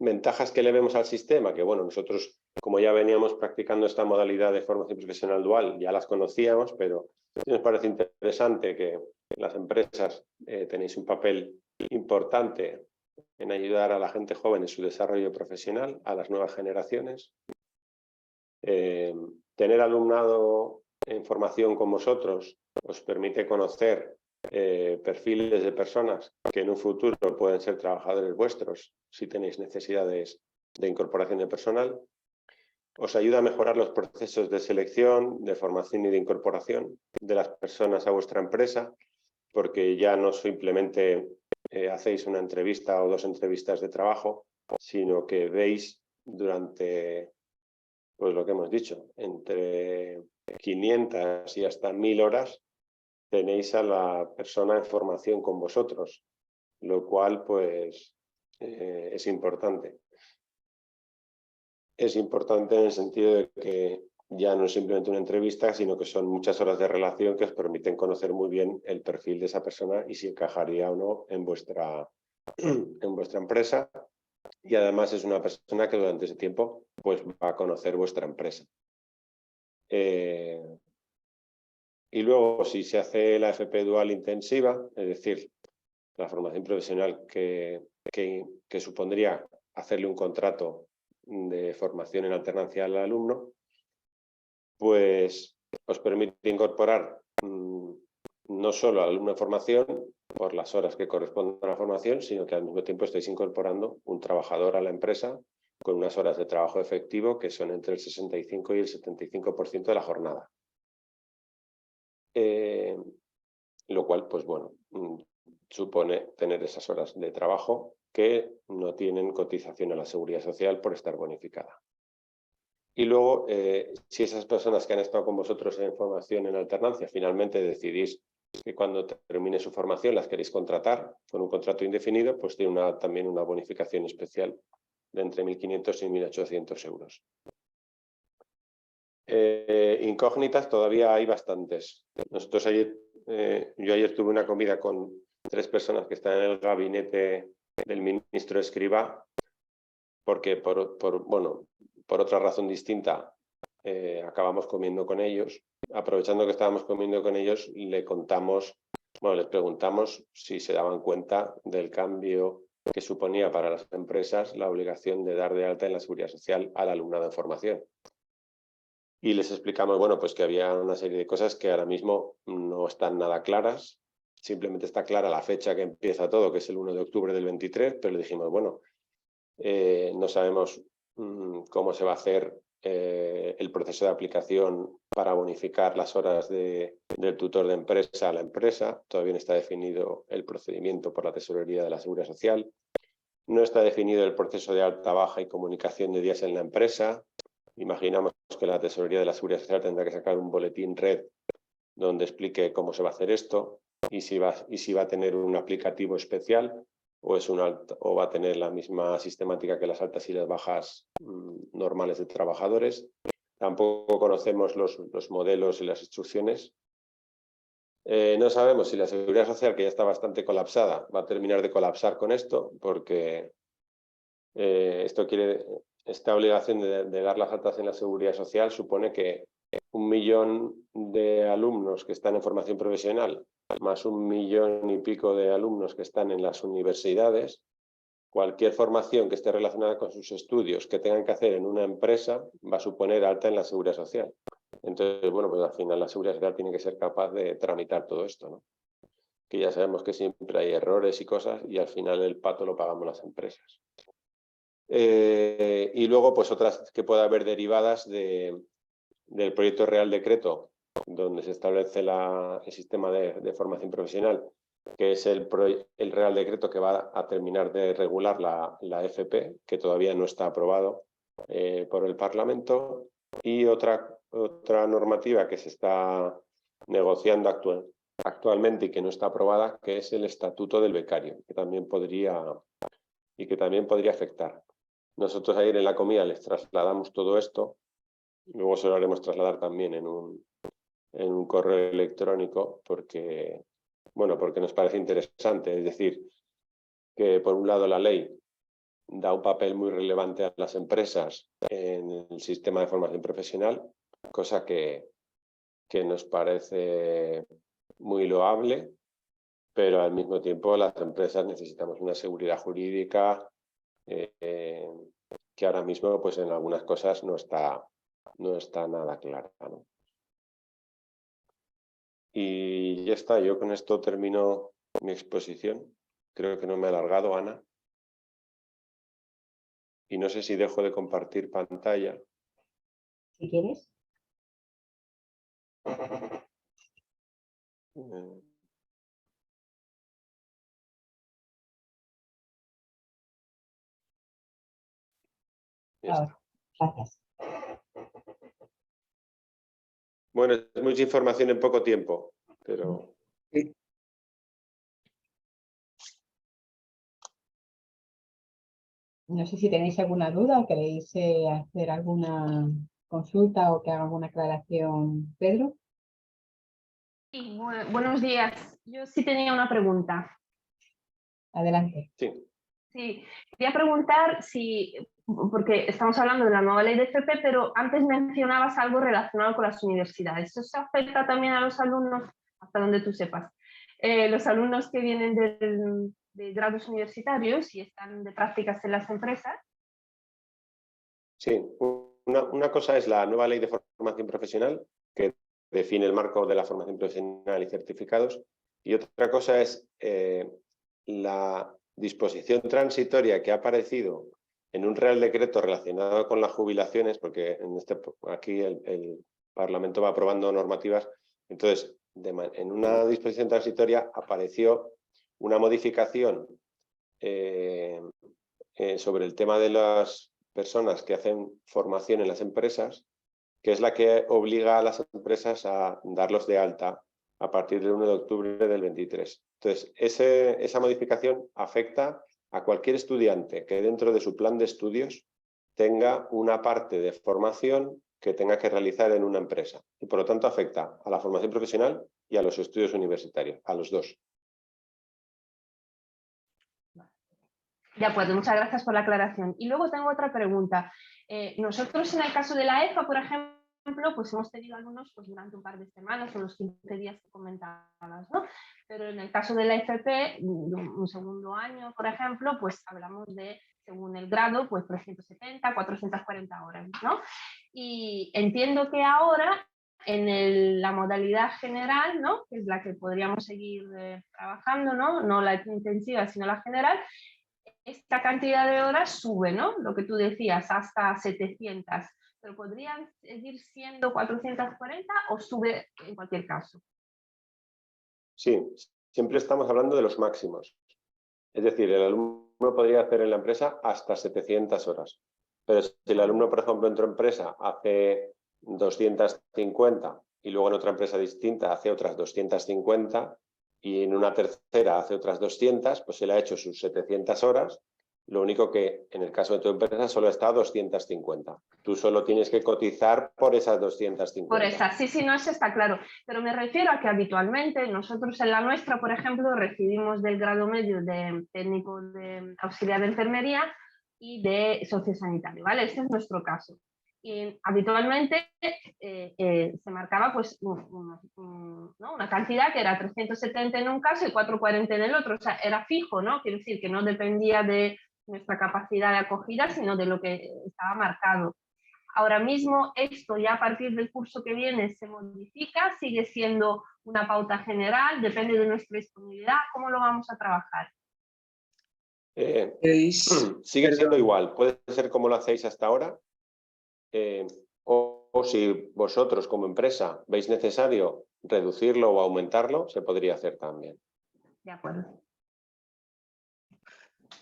Ventajas que le vemos al sistema, que bueno, nosotros como ya veníamos practicando esta modalidad de formación profesional dual, ya las conocíamos, pero nos parece interesante que las empresas tenéis un papel importante en ayudar a la gente joven en su desarrollo profesional, a las nuevas generaciones. Tener alumnado en formación con vosotros os permite conocer perfiles de personas que en un futuro pueden ser trabajadores vuestros si tenéis necesidades de incorporación de personal. Os ayuda a mejorar los procesos de selección, de formación y de incorporación de las personas a vuestra empresa, porque ya no simplemente hacéis una entrevista o 2 entrevistas de trabajo, sino que veis durante, pues lo que hemos dicho, entre 500 y hasta 1000 horas, tenéis a la persona en formación con vosotros, lo cual pues es importante. Es importante en el sentido de que ya no es simplemente una entrevista, sino que son muchas horas de relación que os permiten conocer muy bien el perfil de esa persona y si encajaría o no en vuestra empresa. Y además es una persona que durante ese tiempo pues, va a conocer vuestra empresa. Y luego, si se hace la FP dual intensiva, es decir, la formación profesional que supondría hacerle un contrato de formación en alternancia al alumno, pues os permite incorporar no solo al alumno en formación por las horas que corresponden a la formación, sino que al mismo tiempo estáis incorporando un trabajador a la empresa con unas horas de trabajo efectivo que son entre el 65 y el 75% de la jornada. Lo cual, pues bueno, supone tener esas horas de trabajo que no tienen cotización a la seguridad social por estar bonificada. Y luego, si esas personas que han estado con vosotros en formación en alternancia finalmente decidís que cuando termine su formación las queréis contratar con un contrato indefinido, pues tiene también una bonificación especial de entre 1.500 y 1.800 euros. Incógnitas todavía hay bastantes. Nosotros yo ayer tuve una comida con 3 personas que están en el gabinete del ministro Escrivá, porque bueno, por otra razón distinta, acabamos comiendo con ellos. Aprovechando que estábamos comiendo con ellos, les preguntamos si se daban cuenta del cambio que suponía para las empresas la obligación de dar de alta en la Seguridad Social al alumnado en formación. Y les explicamos, bueno, pues que había una serie de cosas que ahora mismo no están nada claras. Simplemente está clara la fecha que empieza todo, que es el 1 de octubre del 23, pero le dijimos, bueno, no sabemos cómo se va a hacer el proceso de aplicación para bonificar las horas del tutor de empresa a la empresa. Todavía no está definido el procedimiento por la Tesorería de la Seguridad Social. No está definido el proceso de alta, baja y comunicación de días en la empresa. Imaginamos que la Tesorería de la Seguridad Social tendrá que sacar un boletín red donde explique cómo se va a hacer esto y si va a tener un aplicativo especial o va a tener la misma sistemática que las altas y las bajas normales de trabajadores. Tampoco conocemos los modelos y las instrucciones. No sabemos si la Seguridad Social, que ya está bastante colapsada, va a terminar de colapsar con esto, porque esta obligación de dar las altas en la Seguridad Social supone que 1 millón de alumnos que están en formación profesional, más 1 millón y pico de alumnos que están en las universidades, cualquier formación que esté relacionada con sus estudios que tengan que hacer en una empresa va a suponer alta en la Seguridad Social. Entonces, bueno, pues al final la Seguridad Social tiene que ser capaz de tramitar todo esto, ¿no? Que ya sabemos que siempre hay errores y cosas y al final el pato lo pagamos las empresas. Y luego, pues otras que pueda haber derivadas del proyecto Real Decreto, donde se establece el sistema de formación profesional, que es el Real Decreto que va a terminar de regular la FP, que todavía no está aprobado por el Parlamento, y otra normativa que se está negociando actualmente y que no está aprobada, que es el Estatuto del Becario, que también podría afectar. Nosotros ayer en la comida les trasladamos todo esto, luego se lo haremos trasladar también en un correo electrónico porque nos parece interesante. Es decir, que por un lado la ley da un papel muy relevante a las empresas en el sistema de formación profesional, cosa que nos parece muy loable, pero al mismo tiempo las empresas necesitamos una seguridad jurídica que ahora mismo pues en algunas cosas no está nada clara, ¿no? Y ya está, yo con esto termino mi exposición. Creo que no me he alargado, Ana. Y no sé si dejo de compartir pantalla. Si quieres. Ahora, gracias. Bueno, es mucha información en poco tiempo, pero... Sí. No sé si tenéis alguna duda o queréis hacer alguna consulta o que haga alguna aclaración, Pedro. Sí, buenos días. Yo sí tenía una pregunta. Adelante. Sí. Sí, quería preguntar si, porque estamos hablando de la nueva ley de FP, pero antes mencionabas algo relacionado con las universidades. ¿Eso se afecta también a los alumnos, hasta donde tú sepas? Los alumnos que vienen de grados universitarios y están de prácticas en las empresas. Sí, una cosa es la nueva ley de formación profesional, que define el marco de la formación profesional y certificados, y otra cosa es la disposición transitoria que ha aparecido en un Real Decreto relacionado con las jubilaciones, porque aquí el Parlamento va aprobando normativas. Entonces, en una disposición transitoria apareció una modificación sobre el tema de las personas que hacen formación en las empresas, que es la que obliga a las empresas a darlos de alta a partir del 1 de octubre del 23. Entonces, esa modificación afecta a cualquier estudiante que dentro de su plan de estudios tenga una parte de formación que tenga que realizar en una empresa. Y por lo tanto afecta a la formación profesional y a los estudios universitarios, a los dos. De acuerdo, muchas gracias por la aclaración. Y luego tengo otra pregunta. Nosotros en el caso de la EFA, por ejemplo, pues hemos tenido alumnos pues, durante un par de semanas o los 15 días que comentabas, ¿no? Pero en el caso de la FP, un segundo año, por ejemplo, pues hablamos de, según el grado, pues 370, 440 horas, ¿no? Y entiendo que ahora, en la modalidad general, ¿no? Que es la que podríamos seguir trabajando, ¿no? No la intensiva, sino la general, esta cantidad de horas sube, ¿no? Lo que tú decías, hasta 700. Pero podrían seguir siendo 440 o sube en cualquier caso. Sí, siempre estamos hablando de los máximos. Es decir, el alumno podría hacer en la empresa hasta 700 horas. Pero si el alumno, por ejemplo, en otra empresa hace 250 y luego en otra empresa distinta hace otras 250 y en una tercera hace otras 200, pues él ha hecho sus 700 horas. Lo único que en el caso de tu empresa solo está a 250. Tú solo tienes que cotizar por esas 250. Por esas, sí, no, eso está claro. Pero me refiero a que habitualmente nosotros en la nuestra, por ejemplo, recibimos del grado medio de técnico de auxiliar de enfermería y de sociosanitario, ¿vale? Este es nuestro caso. Y habitualmente se marcaba pues ¿no? una cantidad que era 370 en un caso y 440 en el otro. O sea, era fijo, ¿no? Quiero decir que no dependía de nuestra capacidad de acogida, sino de lo que estaba marcado. Ahora mismo esto ya a partir del curso que viene se modifica, sigue siendo una pauta general, depende de nuestra disponibilidad. ¿Cómo lo vamos a trabajar? Sigue siendo igual, puede ser como lo hacéis hasta ahora, o si vosotros como empresa veis necesario reducirlo o aumentarlo, se podría hacer también. De acuerdo.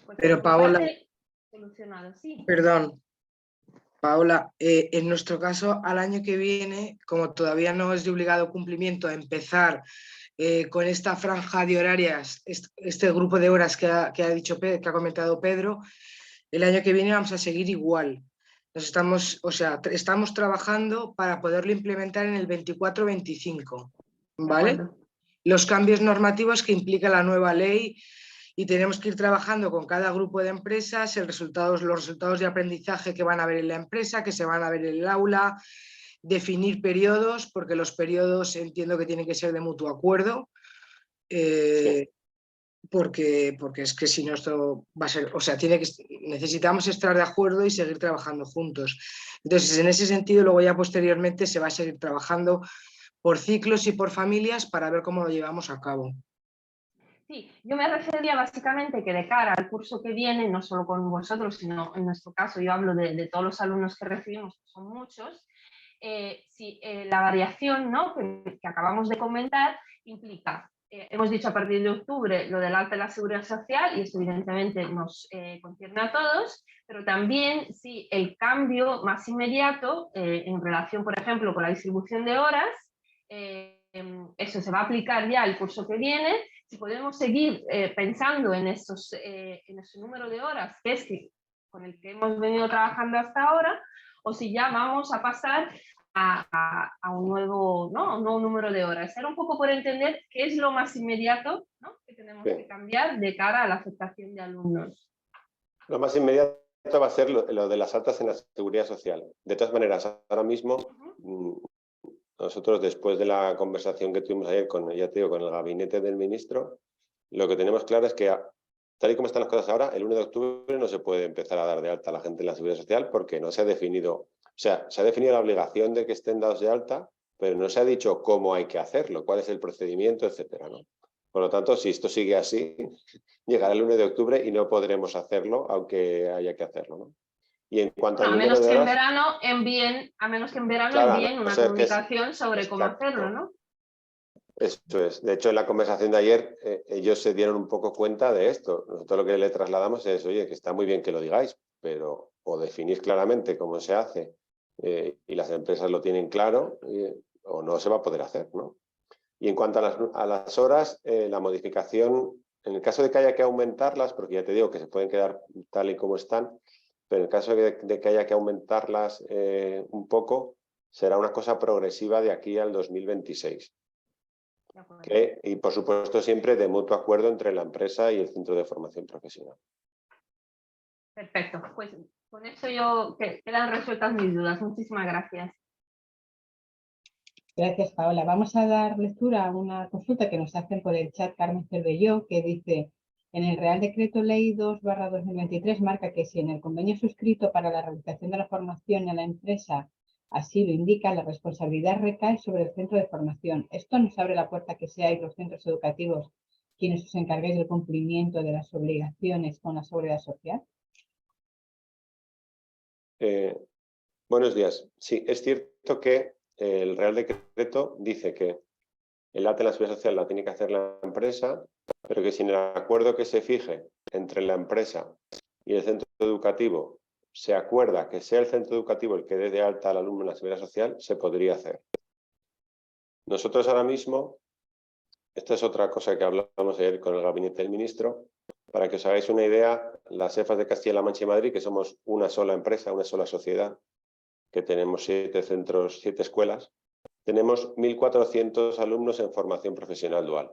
Pues pero Paola, solucionado, sí. perdón, Paola, en nuestro caso al año que viene, como todavía no es de obligado cumplimiento empezar con esta franja de horarias, este grupo de horas que ha comentado Pedro, el año que viene vamos a seguir igual. Estamos trabajando para poderlo implementar en el 24-25, ¿vale? Los cambios normativos que implica la nueva ley, y tenemos que ir trabajando con cada grupo de empresas los resultados de aprendizaje que van a ver en la empresa, que se van a ver en el aula, definir periodos, porque los periodos entiendo que tienen que ser de mutuo acuerdo, Sí. porque es que si no esto va a ser, necesitamos estar de acuerdo y seguir trabajando juntos. Entonces, en ese sentido, luego ya posteriormente se va a seguir trabajando por ciclos y por familias para ver cómo lo llevamos a cabo. Sí, yo me refería básicamente que de cara al curso que viene, no solo con vosotros, sino en nuestro caso, yo hablo de todos los alumnos que recibimos, que son muchos, si la variación, ¿no? que acabamos de comentar implica, hemos dicho a partir de octubre lo del alta de la seguridad social, y esto evidentemente nos concierne a todos, pero también si el cambio más inmediato en relación, por ejemplo, con la distribución de horas, eso se va a aplicar ya el curso que viene. Si podemos seguir pensando en ese número de horas que es con el que hemos venido trabajando hasta ahora, o si ya vamos a pasar a un nuevo número de horas. Era un poco por entender qué es lo más inmediato, ¿no? que tenemos que cambiar de cara a la aceptación de alumnos. Lo más inmediato va a ser lo de las altas en la seguridad social. De todas maneras, ahora mismo, nosotros después de la conversación que tuvimos ayer con el gabinete del ministro, lo que tenemos claro es que tal y como están las cosas ahora, el 1 de octubre no se puede empezar a dar de alta a la gente en la seguridad social porque no se ha definido, o sea, se ha definido la obligación de que estén dados de alta, pero no se ha dicho cómo hay que hacerlo, cuál es el procedimiento, etcétera, ¿no? Por lo tanto, si esto sigue así, llegará el 1 de octubre y no podremos hacerlo, aunque haya que hacerlo, ¿no? Y en cuanto al número de horas, a menos que en verano envíen una comunicación sobre cómo hacerlo, ¿no? Eso es. De hecho, en la conversación de ayer, ellos se dieron un poco cuenta de esto. Nosotros lo que le trasladamos es, oye, que está muy bien que lo digáis, pero o definís claramente cómo se hace y las empresas lo tienen claro, o no se va a poder hacer, ¿no? Y en cuanto a las horas, la modificación, en el caso de que haya que aumentarlas, porque ya te digo que se pueden quedar tal y como están, pero en el caso de que haya que aumentarlas un poco, será una cosa progresiva de aquí al 2026. Y por supuesto siempre de mutuo acuerdo entre la empresa y el centro de formación profesional. Perfecto, pues con eso quedan resueltas mis dudas. Muchísimas gracias. Gracias, Paola. Vamos a dar lectura a una consulta que nos hacen por el chat Carmen Cervelló, que dice: en el Real Decreto Ley 2/2023 marca que si en el convenio suscrito para la realización de la formación en la empresa así lo indica, la responsabilidad recae sobre el centro de formación. ¿Esto nos abre la puerta a que seáis los centros educativos quienes os encarguéis del cumplimiento de las obligaciones con la seguridad social? Buenos días. Sí, es cierto que el Real Decreto dice que el alta en la seguridad social la tiene que hacer la empresa, pero que sin el acuerdo que se fije entre la empresa y el centro educativo se acuerda que sea el centro educativo el que dé de alta al alumno en la seguridad social, se podría hacer. Nosotros ahora mismo, esta es otra cosa que hablamos ayer con el gabinete del ministro, para que os hagáis una idea, las EFAs de Castilla-La Mancha y Madrid, que somos una sola empresa, una sola sociedad, que tenemos 7 centros, 7 escuelas, tenemos 1.400 alumnos en formación profesional dual.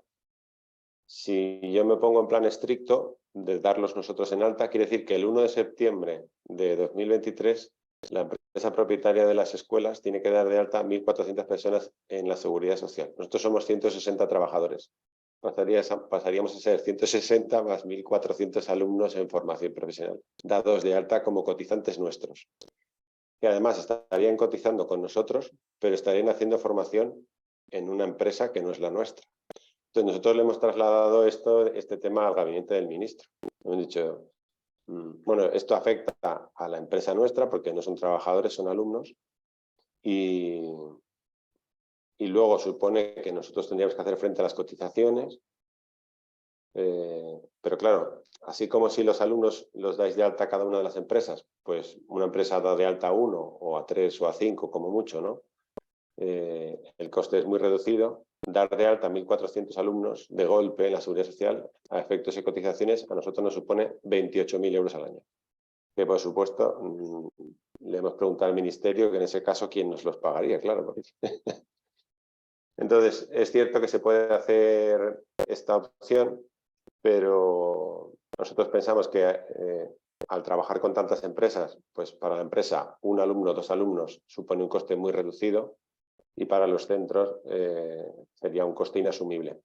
Si yo me pongo en plan estricto de darlos nosotros en alta, quiere decir que el 1 de septiembre de 2023 la empresa propietaria de las escuelas tiene que dar de alta a 1.400 personas en la seguridad social. Nosotros somos 160 trabajadores. Pasaríamos a ser 160 más 1.400 alumnos en formación profesional, dados de alta como cotizantes nuestros, que además estarían cotizando con nosotros, pero estarían haciendo formación en una empresa que no es la nuestra. Entonces nosotros le hemos trasladado este tema al gabinete del ministro. Hemos dicho, bueno, esto afecta a la empresa nuestra porque no son trabajadores, son alumnos, y luego supone que nosotros tendríamos que hacer frente a las cotizaciones, pero claro, así como si los alumnos los dais de alta a cada una de las empresas, pues una empresa da de alta a 1 o a 3 o a 5 como mucho, ¿no? El coste es muy reducido. Dar de alta a 1.400 alumnos de golpe en la seguridad social a efectos de cotizaciones a nosotros nos supone 28.000 euros al año. Que por supuesto le hemos preguntado al ministerio que en ese caso quién nos los pagaría, claro. Porque... Entonces es cierto que se puede hacer esta opción, pero nosotros pensamos que al trabajar con tantas empresas, pues para la empresa 1 alumno, 2 alumnos supone un coste muy reducido y para los centros sería un coste inasumible.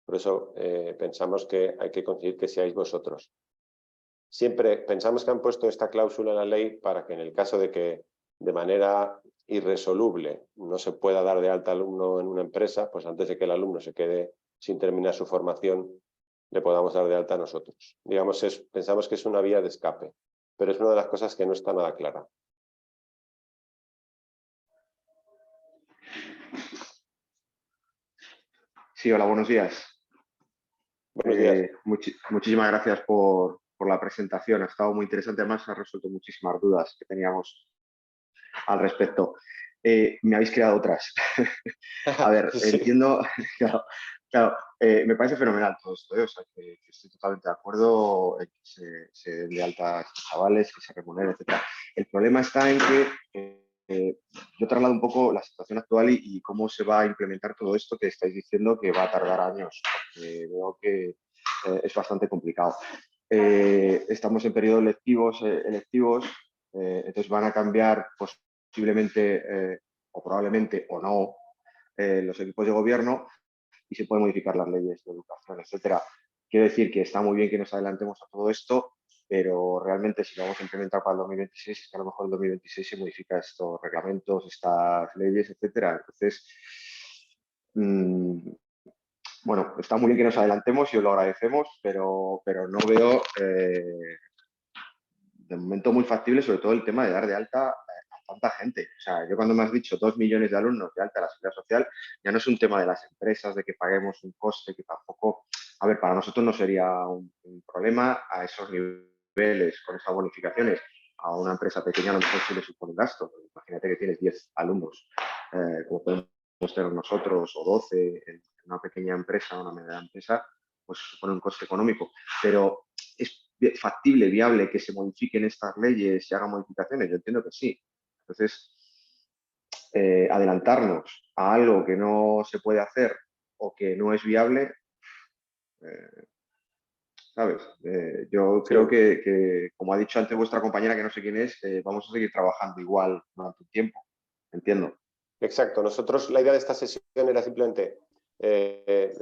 Por eso pensamos que hay que conseguir que seáis vosotros. Siempre pensamos que han puesto esta cláusula en la ley para que en el caso de que de manera irresoluble no se pueda dar de alta alumno en una empresa, pues antes de que el alumno se quede sin terminar su formación, le podamos dar de alta a nosotros. Digamos, pensamos que es una vía de escape, pero es una de las cosas que no está nada clara. Sí, hola, buenos días. Buenos días. Muchísimas gracias por la presentación. Ha estado muy interesante, además ha resuelto muchísimas dudas que teníamos al respecto. Me habéis creado otras. A ver, Sí. entiendo, claro, me parece fenomenal todo esto, o sea, que estoy totalmente de acuerdo en que se den de alta a estos chavales, que se remuneren, etc. El problema está en que yo traslado un poco la situación actual y cómo se va a implementar todo esto que estáis diciendo que va a tardar años, porque veo que es bastante complicado. Estamos en periodos electivos, entonces van a cambiar posiblemente o probablemente o no los equipos de gobierno y se pueden modificar las leyes de educación, etcétera. Quiero decir que está muy bien que nos adelantemos a todo esto, pero realmente si lo vamos a implementar para el 2026, es que a lo mejor en el 2026 se modifican estos reglamentos, estas leyes, etcétera. Entonces, bueno, está muy bien que nos adelantemos y os lo agradecemos, pero no veo de momento muy factible, sobre todo el tema de dar de alta a tanta gente. O sea, yo cuando me has dicho 2 millones de alumnos de alta a la seguridad social, ya no es un tema de las empresas, de que paguemos un coste que tampoco, a ver, para nosotros no sería un problema a esos niveles, con esas bonificaciones. A una empresa pequeña a lo mejor se le supone un gasto. Imagínate que tienes 10 alumnos, como podemos tener nosotros, o 12 en una pequeña empresa, una mediana empresa, pues supone un coste económico. Pero es factible, viable que se modifiquen estas leyes y hagan modificaciones. Yo entiendo que sí. Entonces, adelantarnos a algo que no se puede hacer o que no es viable, ¿sabes? Yo creo que, como ha dicho antes vuestra compañera, que no sé quién es, vamos a seguir trabajando igual durante un tiempo, entiendo. Exacto. Nosotros, la idea de esta sesión era simplemente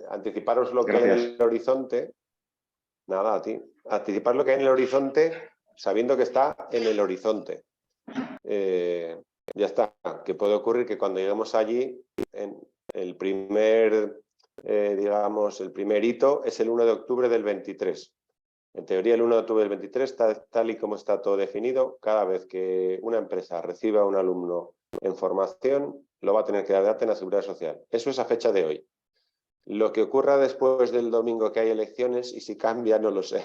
anticiparos lo que hay en el horizonte. Nada, a ti. Anticipar lo que hay en el horizonte sabiendo que está en el horizonte. Ya está. Que puede ocurrir que cuando lleguemos allí, en el primer, digamos, el primer hito es el 1 de octubre del 23. En teoría, el 1 de octubre del 23, tal y como está todo definido, cada vez que una empresa reciba a un alumno en formación, lo va a tener que dar de alta en la Seguridad Social. Eso es a fecha de hoy. Lo que ocurra después del domingo que hay elecciones, y si cambia, no lo sé.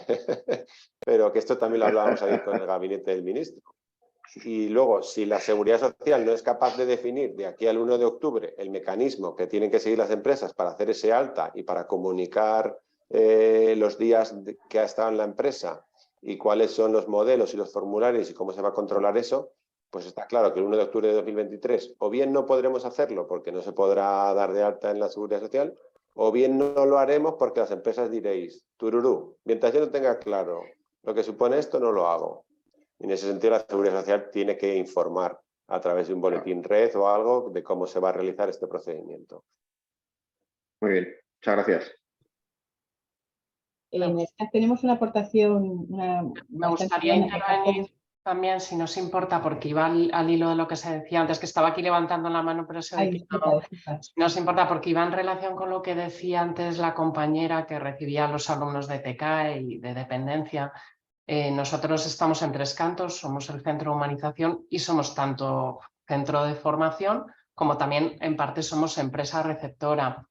Pero que esto también lo hablábamos ahí con el gabinete del ministro. Y luego, si la Seguridad Social no es capaz de definir de aquí al 1 de octubre el mecanismo que tienen que seguir las empresas para hacer ese alta y para comunicar los días que ha estado en la empresa y cuáles son los modelos y los formularios y cómo se va a controlar eso, pues está claro que el 1 de octubre de 2023 o bien no podremos hacerlo porque no se podrá dar de alta en la Seguridad Social, o bien no lo haremos porque las empresas diréis, tururú, mientras yo no tenga claro lo que supone esto, no lo hago. En ese sentido, la Seguridad Social tiene que informar a través de un boletín red o algo de cómo se va a realizar este procedimiento. Muy bien, muchas gracias. En esta tenemos una aportación. Me gustaría intervenir también, si no os importa, porque iba al hilo de lo que se decía antes, que estaba aquí levantando la mano, pero se ve que no. Si no os importa, porque iba en relación con lo que decía antes la compañera que recibía a los alumnos de TK y de dependencia. Nosotros estamos en Tres Cantos, somos el centro de humanización y somos tanto centro de formación como también en parte somos empresa receptora,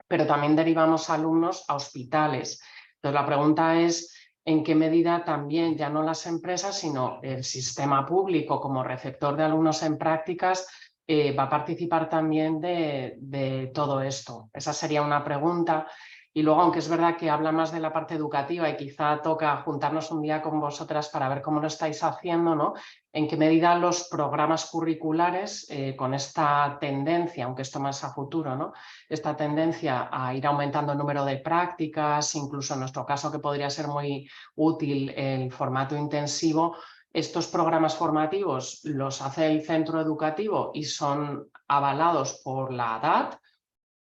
pero también derivamos alumnos a hospitales. Entonces la pregunta es en qué medida también, ya no las empresas, sino el sistema público como receptor de alumnos en prácticas va a participar también de todo esto. Esa sería una pregunta. Y luego, aunque es verdad que habla más de la parte educativa y quizá toca juntarnos un día con vosotras para ver cómo lo estáis haciendo, ¿no? En qué medida los programas curriculares, con esta tendencia, aunque esto más a futuro, ¿no? Esta tendencia a ir aumentando el número de prácticas, incluso en nuestro caso que podría ser muy útil el formato intensivo, estos programas formativos los hace el centro educativo y son avalados por la ADAT,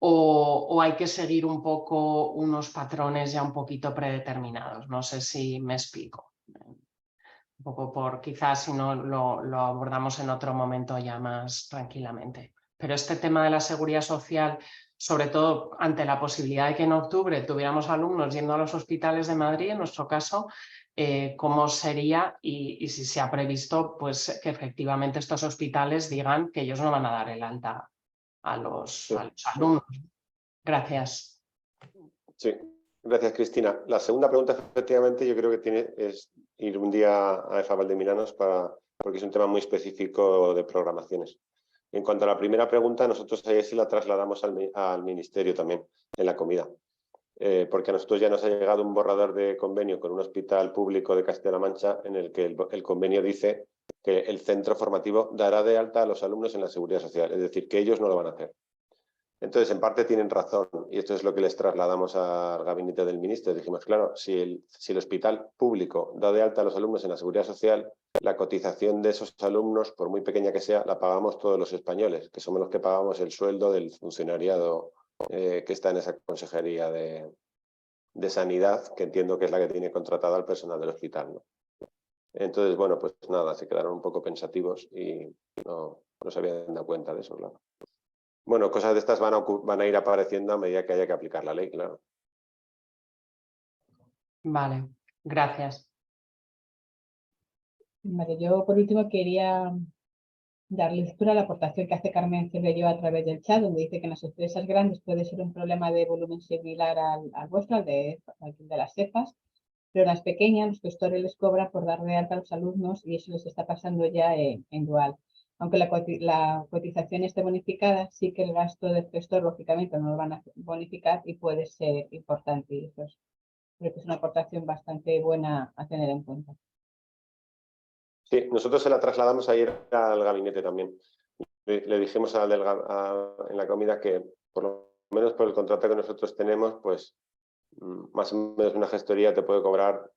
o hay que seguir un poco unos patrones ya un poquito predeterminados. No sé si me explico. Un poco por quizás si no lo abordamos en otro momento ya más tranquilamente. Pero este tema de la seguridad social, sobre todo ante la posibilidad de que en octubre tuviéramos alumnos yendo a los hospitales de Madrid, en nuestro caso, cómo sería y si se ha previsto pues, que efectivamente estos hospitales digan que ellos no van a dar el alta a los alumnos. Gracias. Sí, gracias, Cristina. La segunda pregunta, efectivamente, yo creo que es ir un día a EFA Valdeminanos porque es un tema muy específico de programaciones. En cuanto a la primera pregunta, nosotros ayer sí la trasladamos al Ministerio también, en la comida. Porque a nosotros ya nos ha llegado un borrador de convenio con un hospital público de Castilla-La Mancha en el que el convenio dice que el centro formativo dará de alta a los alumnos en la Seguridad Social, es decir, que ellos no lo van a hacer. Entonces, en parte tienen razón, y esto es lo que les trasladamos al gabinete del ministro. Dijimos, claro, si el hospital público da de alta a los alumnos en la Seguridad Social, la cotización de esos alumnos, por muy pequeña que sea, la pagamos todos los españoles, que somos los que pagamos el sueldo del funcionariado que está en esa consejería de Sanidad, que entiendo que es la que tiene contratada al personal del hospital, ¿no? Entonces, bueno, pues nada, se quedaron un poco pensativos y no se habían dado cuenta de eso, claro. Bueno, cosas de estas van a ir apareciendo a medida que haya que aplicar la ley, claro. Vale, gracias. Vale, yo por último quería dar lectura a la aportación que hace Carmen Cervello a través del chat, donde dice que en las empresas grandes puede ser un problema de volumen similar al vuestro, al de las CEFAs, pero en las pequeñas los gestores les cobran por dar de alta a los alumnos y eso les está pasando ya en dual. Aunque la cotización esté bonificada, sí que el gasto del gestor, lógicamente, no lo van a bonificar y puede ser importante. Y eso creo que es una aportación bastante buena a tener en cuenta. Sí, nosotros se la trasladamos ayer al gabinete también. Le dijimos en la comida que, por lo menos por el contrato que nosotros tenemos, pues más o menos una gestoría te puede cobrar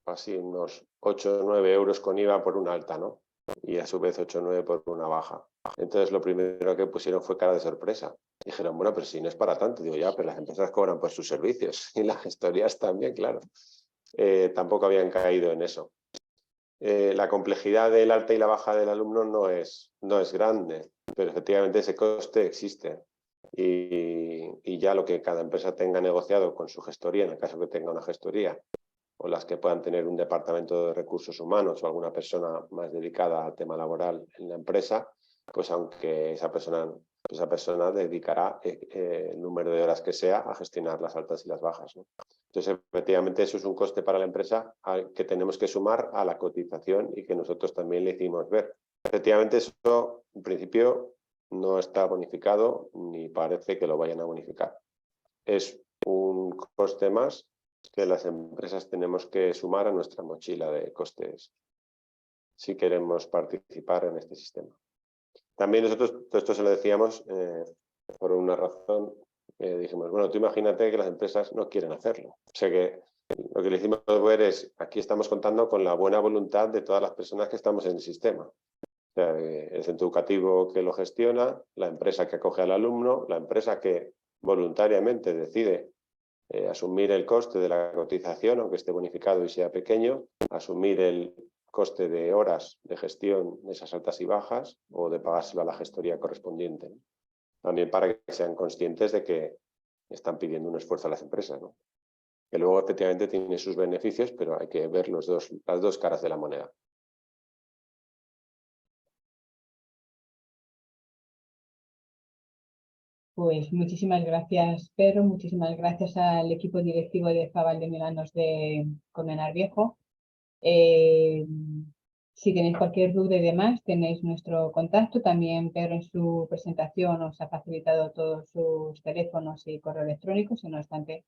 así unos 8 o 9 euros con IVA por una alta, ¿no? Y a su vez 8 o 9 por una baja. Entonces lo primero que pusieron fue cara de sorpresa. Dijeron, bueno, pero si no es para tanto. Digo, ya, pero las empresas cobran por sus servicios y las gestorías también, claro. Tampoco habían caído en eso. La complejidad del alta y la baja del alumno no es grande, pero efectivamente ese coste existe. Y ya lo que cada empresa tenga negociado con su gestoría, en el caso que tenga una gestoría, o las que puedan tener un departamento de recursos humanos o alguna persona más dedicada al tema laboral en la empresa, pues aunque esa persona dedicará el número de horas que sea a gestionar las altas y las bajas, ¿no? Entonces, efectivamente, eso es un coste para la empresa que tenemos que sumar a la cotización y que nosotros también le hicimos ver. Efectivamente, eso en principio no está bonificado ni parece que lo vayan a bonificar. Es un coste más que las empresas tenemos que sumar a nuestra mochila de costes si queremos participar en este sistema. También nosotros, todo esto se lo decíamos por una razón, dijimos, bueno, tú imagínate que las empresas no quieren hacerlo. O sea que lo que le hicimos ver es, aquí estamos contando con la buena voluntad de todas las personas que estamos en el sistema. O sea, el centro educativo que lo gestiona, la empresa que acoge al alumno, la empresa que voluntariamente decide asumir el coste de la cotización, aunque esté bonificado y sea pequeño, asumir el coste de horas de gestión de esas altas y bajas o de pagárselo a la gestoría correspondiente, ¿no? También para que sean conscientes de que están pidiendo un esfuerzo a las empresas, ¿no? Que luego efectivamente tiene sus beneficios, pero hay que ver las dos caras de la moneda. Pues muchísimas gracias, Pedro, muchísimas gracias al equipo directivo de Fabal de Milanos de Colmenar Viejo. Si tenéis cualquier duda y demás, tenéis nuestro contacto. También Pedro en su presentación os ha facilitado todos sus teléfonos y correo electrónico. No obstante,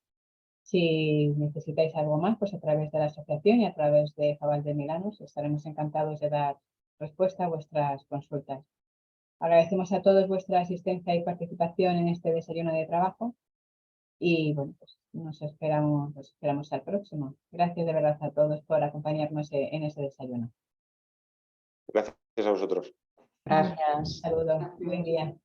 si necesitáis algo más, pues a través de la asociación y a través de Fabal de Milanos estaremos encantados de dar respuesta a vuestras consultas. Agradecemos a todos vuestra asistencia y participación en este desayuno de trabajo y bueno, pues nos esperamos al próximo. Gracias de verdad a todos por acompañarnos en este desayuno. Gracias a vosotros. Gracias. Saludos, buen día.